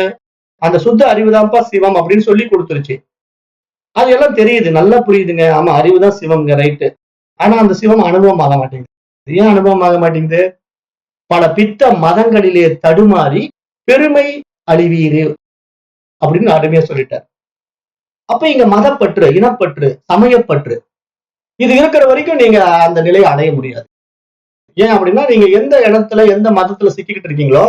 அந்த சுத்த அறிவுதான்ப்பா சிவம் அப்படின்னு சொல்லி கொடுத்துருச்சு. அது எல்லாம் தெரியுது, நல்லா புரியுதுங்க. ஆமா, அறிவுதான் சிவம்ங்க, ரைட்டு. ஆனா அந்த சிவம் அனுபவம் ஆக மாட்டேங்குது. ஏன் அனுபவம் ஆக மாட்டேங்குது? பல பித்த மதங்களிலே தடுமாறி பெருமை அழிவீரு அப்படின்னு அருமையா சொல்லிட்டார். அப்ப இங்க மதப்பற்று, இனப்பற்று, சமயப்பற்று இது இருக்கிற வரைக்கும் நீங்க அந்த நிலையை அடைய முடியாது. ஏன் அப்படின்னா, நீங்க எந்த இடத்துல எந்த மதத்துல சிக்கிக்கிட்டு இருக்கீங்களோ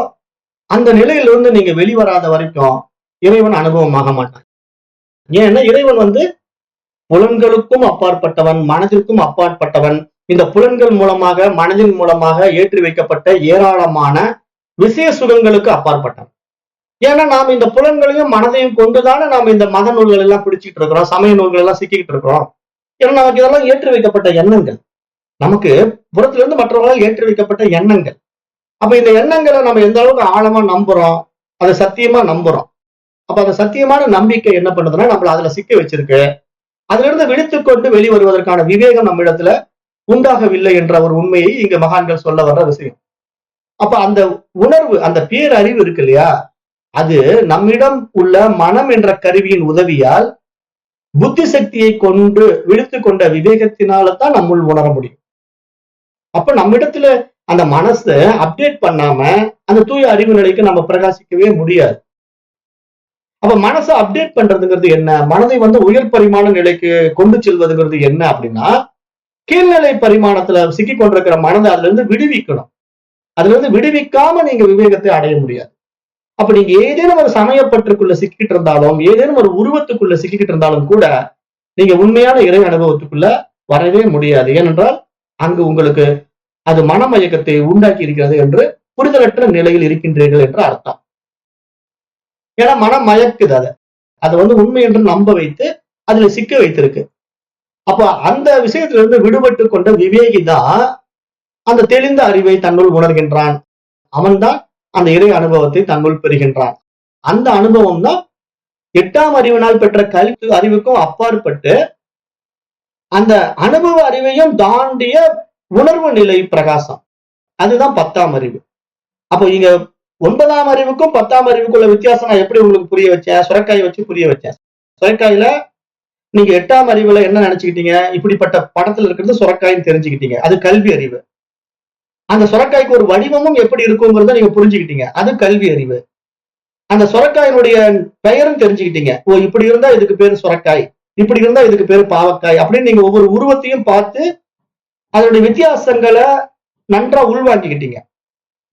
அந்த நிலையிலிருந்து நீங்க வெளிவராத வரைக்கும் இறைவன் அனுபவமாக மாட்டான். ஏன்னா இறைவன் புலன்களுக்கும் அப்பாற்பட்டவன், மனதிற்கும் அப்பாற்பட்டவன். இந்த புலன்கள் மூலமாக, மனதின் மூலமாக ஏற்றி வைக்கப்பட்ட ஏராளமான விஷய சுகங்களுக்கு அப்பாற்பட்டவன். ஏன்னா நாம் இந்த புலன்களையும் மனதையும் கொண்டுதானே நாம் இந்த மத நூல்கள் எல்லாம் பிடிச்சிட்டு இருக்கிறோம், சமய நூல்கள் எல்லாம் சிக்கிட்டு இருக்கிறோம். ஏன்னா நமக்கு இதெல்லாம் ஏற்றி வைக்கப்பட்ட எண்ணங்கள், நமக்கு புறத்திலிருந்து மற்றவர்களால் ஏற்றி வைக்கப்பட்ட எண்ணங்கள். அப்ப இந்த எண்ணங்களை நம்ம எந்த அளவுக்கு ஆழமா நம்புறோம், அதை சத்தியமா நம்புறோம். அப்ப அந்த சத்தியமான நம்பிக்கை என்ன பண்ணுதுன்னா நம்மள அதுல சிக்க வச்சிருக்கு. அதுல இருந்து விழித்துக்கொண்டு வெளிவருவதற்கான விவேகம் நம்ம இடத்துல உண்டாகவில்லை என்ற ஒரு உண்மையை இங்க மகான்கள் சொல்ல வர்ற விஷயம். அப்ப அந்த உணர்வு, அந்த பேரறிவு இருக்கு இல்லையா, அது நம்மிடம் உள்ள மனம் என்ற கருவியின் உதவியால் புத்தி சக்தியை கொண்டு விழித்து கொண்ட விவேகத்தினால தான் நம்முள் உணர முடியும். அப்ப நம்மிடத்துல அந்த மனசை அப்டேட் பண்ணாம அந்த தூய அறிவு நிலைக்கு நம்ம பிரகாசிக்கவே முடியாது. அப்ப மனசை அப்டேட் பண்றதுங்கிறது என்ன? மனதை உயர் பரிமாண நிலைக்கு கொண்டு செல்வதுங்கிறது என்ன அப்படின்னா, கீழ்நிலை பரிமாணத்துல சிக்கி கொண்டிருக்கிற மனதை அதுல இருந்து விடுவிக்கணும். அதுல இருந்து விடுவிக்காம நீங்க விவேகத்தை அடைய முடியாது. அப்ப நீங்க ஏதேனும் ஒரு சமயப்பற்றுக்குள்ள சிக்கிட்டு இருந்தாலும், ஏதேனும் ஒரு உருவத்துக்குள்ள சிக்கிட்டு இருந்தாலும் கூட நீங்க உண்மையான இறை அனுபவத்துக்குள்ள வரவே முடியாது. ஏனென்றால் அங்கு உங்களுக்கு அது மனமயக்கத்தை உண்டாக்கி இருக்கிறது என்று புரிதலற்ற நிலையில் இருக்கின்றீர்கள் என்று அர்த்தம். ஏன்னா மனம் மயக்குது, அதை உண்மை என்று நம்ப வைத்து அதுல சிக்க வைத்திருக்கு. அப்ப அந்த விஷயத்திலிருந்து விடுபட்டு கொண்ட விவேகி தான் அந்த தெளிந்த அறிவை தன்னுள் உணர்கின்றான். அவன்தான் அந்த இறை அனுபவத்தை தன்னுள் பெறுகின்றான். அந்த அனுபவம் தான் 8ஆம் அறிவினால் பெற்ற கல்வி அறிவுக்கும் அப்பாற்பட்டு அந்த அனுபவ அறிவையும் தாண்டிய உணர்வு நிலை பிரகாசம். அதுதான் 10ஆம் அறிவு. அப்போ இங்க 9ஆம் அறிவுக்கும் 10ஆம் அறிவுக்குள்ள வித்தியாசம் நான் எப்படி உங்களுக்கு புரிய வச்சேன்? சுரைக்காயை வச்சு புரிய வச்சேன். சுரைக்காயில நீங்க 8ஆம் அறிவுல என்ன நினைச்சுக்கிட்டீங்க? இப்படிப்பட்ட படத்துல இருக்கிறது சுரைக்காயின்னு தெரிஞ்சுக்கிட்டீங்க. அது கல்வி அறிவு. அந்த சுரைக்காய்க்கு ஒரு வடிவமும் எப்படி இருக்குங்கிறத நீங்க புரிஞ்சுக்கிட்டீங்க. அது கல்வி அறிவு. அந்த சுரைக்காயினுடைய பெயரும் தெரிஞ்சுக்கிட்டீங்க. ஓ, இப்படி இருந்தா இதுக்கு பேரு சுரைக்காய், இப்படி இருந்தா இதுக்கு பேரு பாவக்காய் அப்படின்னு நீங்க ஒவ்வொரு உருவத்தையும் பார்த்து அதனுடைய வித்தியாசங்களை நன்றா உள்வாங்கிக்கிட்டீங்க.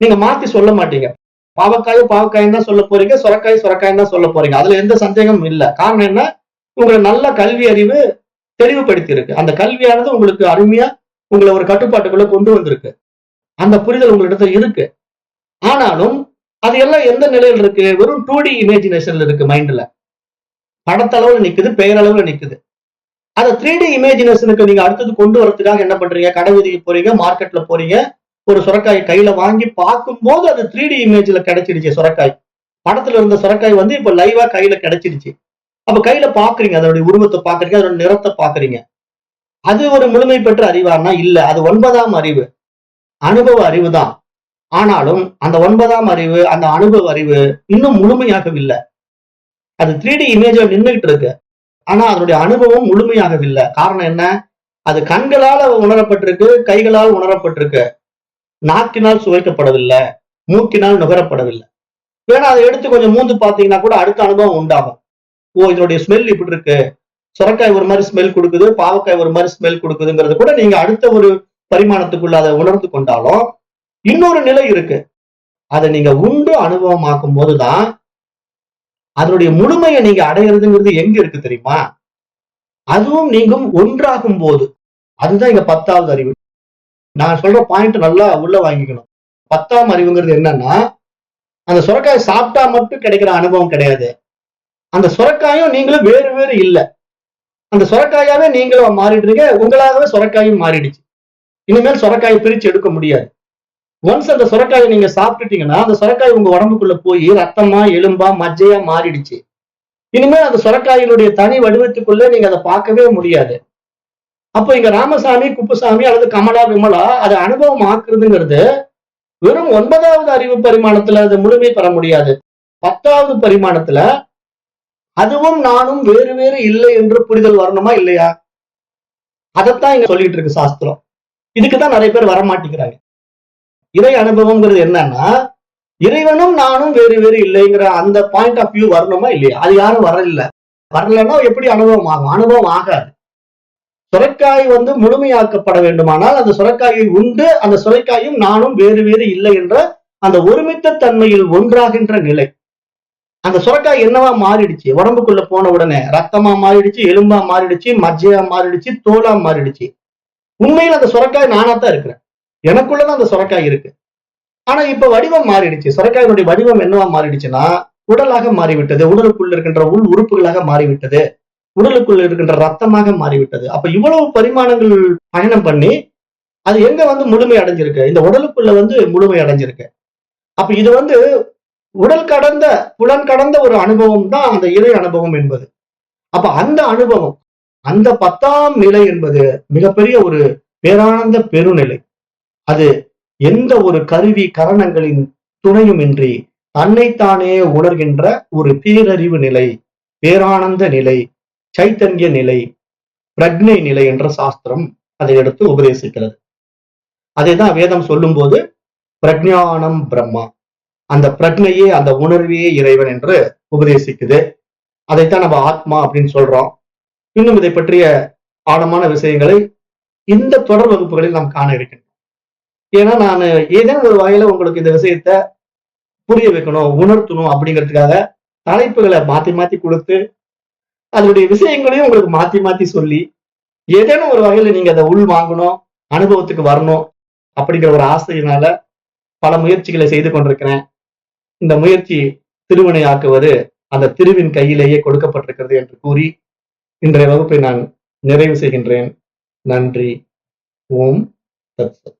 நீங்க மாத்தி சொல்ல மாட்டீங்க. பாவக்காயும் பாவக்காயும் தான் சொல்ல போறீங்க, சுரைக்காயும் தான் சொல்ல போறீங்க. அதுல எந்த சந்தேகமும் இல்லை. காரணம் என்ன? உங்களை நல்ல கல்வி அறிவு தெளிவுபடுத்தி இருக்கு. அந்த கல்வியானது உங்களுக்கு அருமையா உங்களை ஒரு கட்டுப்பாட்டுக்குள்ள கொண்டு வந்திருக்கு. அந்த புரிதல் உங்களிடத்துல இருக்கு. ஆனாலும் அது எல்லாம் எந்த நிலையில் இருக்கு? வெறும் 2D இமேஜினேஷன்ல இருக்கு. மைண்ட்ல படத்தளவுல நிக்குது, பெயரளவுல நிக்குது. அந்த 3D இமேஜினேஷனுக்கு நீங்க அடுத்தது கொண்டு வரதுக்காக என்ன பண்றீங்க? கடை வீதிக்கு போறீங்க, மார்க்கெட்ல போறீங்க, ஒரு சுரைக்காய் கையில வாங்கி பார்க்கும் போது அது 3D இமேஜ்ல கிடைச்சிடுச்சு. சுரைக்காய் படத்துல இருந்த சுரைக்காய் இப்ப லைவா கையில கிடைச்சிடுச்சு. அப்ப கையில பாக்குறீங்க, அதனுடைய உருவத்தை பாக்குறீங்க, அதோட நிறத்தை பாக்குறீங்க. அது ஒரு முழுமை பெற்ற அறிவானா? இல்ல, அது 9ஆம் அறிவு, அனுபவ அறிவு தான். ஆனாலும் அந்த 9ஆம் அறிவு, அந்த அனுபவ அறிவு இன்னும் முழுமையாகவில்லை. அது 3D இமேஜா நின்றுகிட்டு இருக்கு. ஆனா அதனுடைய அனுபவம் முழுமையாகவில்லை. காரணம் என்ன? அது கண்களால் உணரப்பட்டிருக்கு, கைகளால் உணரப்பட்டிருக்கு, நாக்கினால் சுவைக்கப்படவில்லை, மூக்கினால் நுகரப்படவில்லை. வேணா அதை எடுத்து கொஞ்சம் மூந்து பார்த்தீங்கன்னா கூட அடுத்த அனுபவம் உண்டாகும். ஓ, இதனுடைய ஸ்மெல் இப்படி இருக்கு, சுரக்காய் ஒரு மாதிரி ஸ்மெல் கொடுக்குது, பாவக்காய் ஒரு மாதிரி ஸ்மெல் கொடுக்குதுங்கிறது கூட நீங்க அடுத்த ஒரு பரிமாணத்துக்குள்ள அதை உணர்ந்து கொண்டாலும் இன்னொரு நிலை இருக்கு. அதை நீங்க உண்டு அனுபவமாக்கும் போதுதான் அதனுடைய முழுமையை நீங்க அடையிறதுங்கிறது எங்க இருக்கு தெரியுமா? அதுவும் நீங்களும் ஒன்றாகும் போது. அதுதான் இங்க 10வது அறிவு. நான் சொல்ற பாயிண்ட் நல்லா உள்ள வாங்கிக்கணும். 10ஆம் அறிவுங்கிறது என்னன்னா, அந்த சுரக்காய் சாப்பிட்டா மட்டும் கிடைக்கிற அனுபவம் கிடையாது. அந்த சுரக்காயும் நீங்களும் வேறு வேறு இல்ல. அந்த சுரக்காயாவே நீங்களும் மாறிடுறீங்க, உங்களாகவே சுரக்காயும் மாறிடுச்சு. இனிமேல் சுரக்காயை பிரிச்சு எடுக்க முடியாது. ஒன்ஸ் அந்த சுரக்காயை நீங்க சாப்பிட்டுட்டீங்கன்னா அந்த சுரக்காய் உங்க உடம்புக்குள்ள போய் ரத்தமா, எலும்பா, மஜ்ஜையா மாறிடுச்சு. இனிமேல் அந்த சுரக்காயினுடைய தனி வடிவத்துக்குள்ள நீங்க அதை பார்க்கவே முடியாது. அப்போ இங்க ராமசாமி, குப்புசாமி அல்லது கமலா, விமலா அதை அனுபவம் ஆக்குறதுங்கிறது வெறும் 9வது அறிவு பரிமாணத்துல அது முழுமை பெற முடியாது. 10வது பரிமாணத்துல அதுவும் நானும் வேறு வேறு இல்லை என்று புரிதல் வரணுமா இல்லையா? அதைத்தான் இங்க சொல்லிட்டு இருக்கு சாஸ்திரம். இதுக்குதான் நிறைய பேர் வரமாட்டேங்கிறாங்க. இறை அனுபவம்ங்கிறது என்னன்னா, இறைவனும் நானும் வேறு வேறு இல்லைங்கிற அந்த பாயிண்ட் ஆஃப் வியூ வரணுமா இல்லையா? அது யாரும் வரல. வரலன்னா எப்படி அனுபவம் ஆகும்? அனுபவம் ஆகாது. சுரைக்காய் முழுமையாக்கப்பட வேண்டுமானால் அந்த சுரைக்காயை உண்டு அந்த சுரைக்காயும் நானும் வேறு வேறு இல்லை என்ற அந்த ஒருமித்த தன்மையில் ஒன்றாகின்ற நிலை. அந்த சுரைக்காய் என்னவா மாறிடுச்சு? உடம்புக்குள்ள போன உடனே ரத்தமா மாறிடுச்சு, எலும்பா மாறிடுச்சு, மஜ்ஜையா மாறிடுச்சு, தோலா மாறிடுச்சு. உண்மையில் அந்த சுரைக்காய் நானாத்தான் இருக்கிறேன். எனக்குள்ளதான் அந்த சுரைக்காய் இருக்கு. ஆனா இப்ப வடிவம் மாறிடுச்சு. சுரைக்காயினுடைய வடிவம் என்னவா மாறிடுச்சுன்னா உடலாக மாறிவிட்டது, உடலுக்குள்ள இருக்கின்ற உள் உறுப்புகளாக மாறிவிட்டது, உடலுக்குள்ள இருக்கின்ற ரத்தமாக மாறிவிட்டது. அப்ப இவ்வளவு பரிமாணங்கள் பயணம் பண்ணி அது எங்க முழுமை அடைஞ்சிருக்கு? இந்த உடலுக்குள்ள முழுமை அடைஞ்சிருக்கு. அப்ப இது உடல் கடந்த புலன் கடந்த ஒரு அனுபவம் தான் அந்த இறை அனுபவம் என்பது. அப்ப அந்த அனுபவம், அந்த 10ஆம் நிலை என்பது மிகப்பெரிய ஒரு பேரானந்த பெருநிலை. அது எந்த ஒரு கருவி கரணங்களின் துணையுமின்றி தன்னைத்தானே உணர்கின்ற ஒரு பேரறிவு நிலை, பேரானந்த நிலை, சைத்தன்ய நிலை, பிரக்ஞை நிலை என்ற சாஸ்திரம் அதை எடுத்து உபதேசிக்கிறது. அதைதான் வேதம் சொல்லும் போது பிரஜானம் பிரம்மா, அந்த பிரக்ஞையே அந்த உணர்வே இறைவன் என்று உபதேசிக்குது. அதைத்தான் நம்ம ஆத்மா அப்படின்னு சொல்றோம். இன்னும் இதை பற்றிய ஆழமான விஷயங்களை இந்த தொடர் வகுப்புகளில் நாம் காண இருக்கின்றோம். ஏன்னா நான் ஏதேனும் ஒரு வகையில உங்களுக்கு இந்த விஷயத்த புரிய வைக்கணும், உணர்த்தணும் அப்படிங்கிறதுக்காக தலைப்புகளை மாத்தி மாத்தி கொடுத்து அதனுடைய விஷயங்களையும் உங்களுக்கு மாத்தி மாத்தி சொல்லி ஏதேனும் ஒரு வகையில நீங்க அதை உள் வாங்கணும், அனுபவத்துக்கு வரணும் அப்படிங்கிற ஒரு ஆசையினால பல முயற்சிகளை செய்து கொண்டிருக்கிறேன். இந்த முயற்சி திருவினை ஆக்குவது அந்த திருவின் கையிலேயே கொடுக்கப்பட்டிருக்கிறது என்று கூறி இன்றைய வகுப்பை நான் நிறைவு செய்கின்றேன். நன்றி. ஓம் தத் சத்.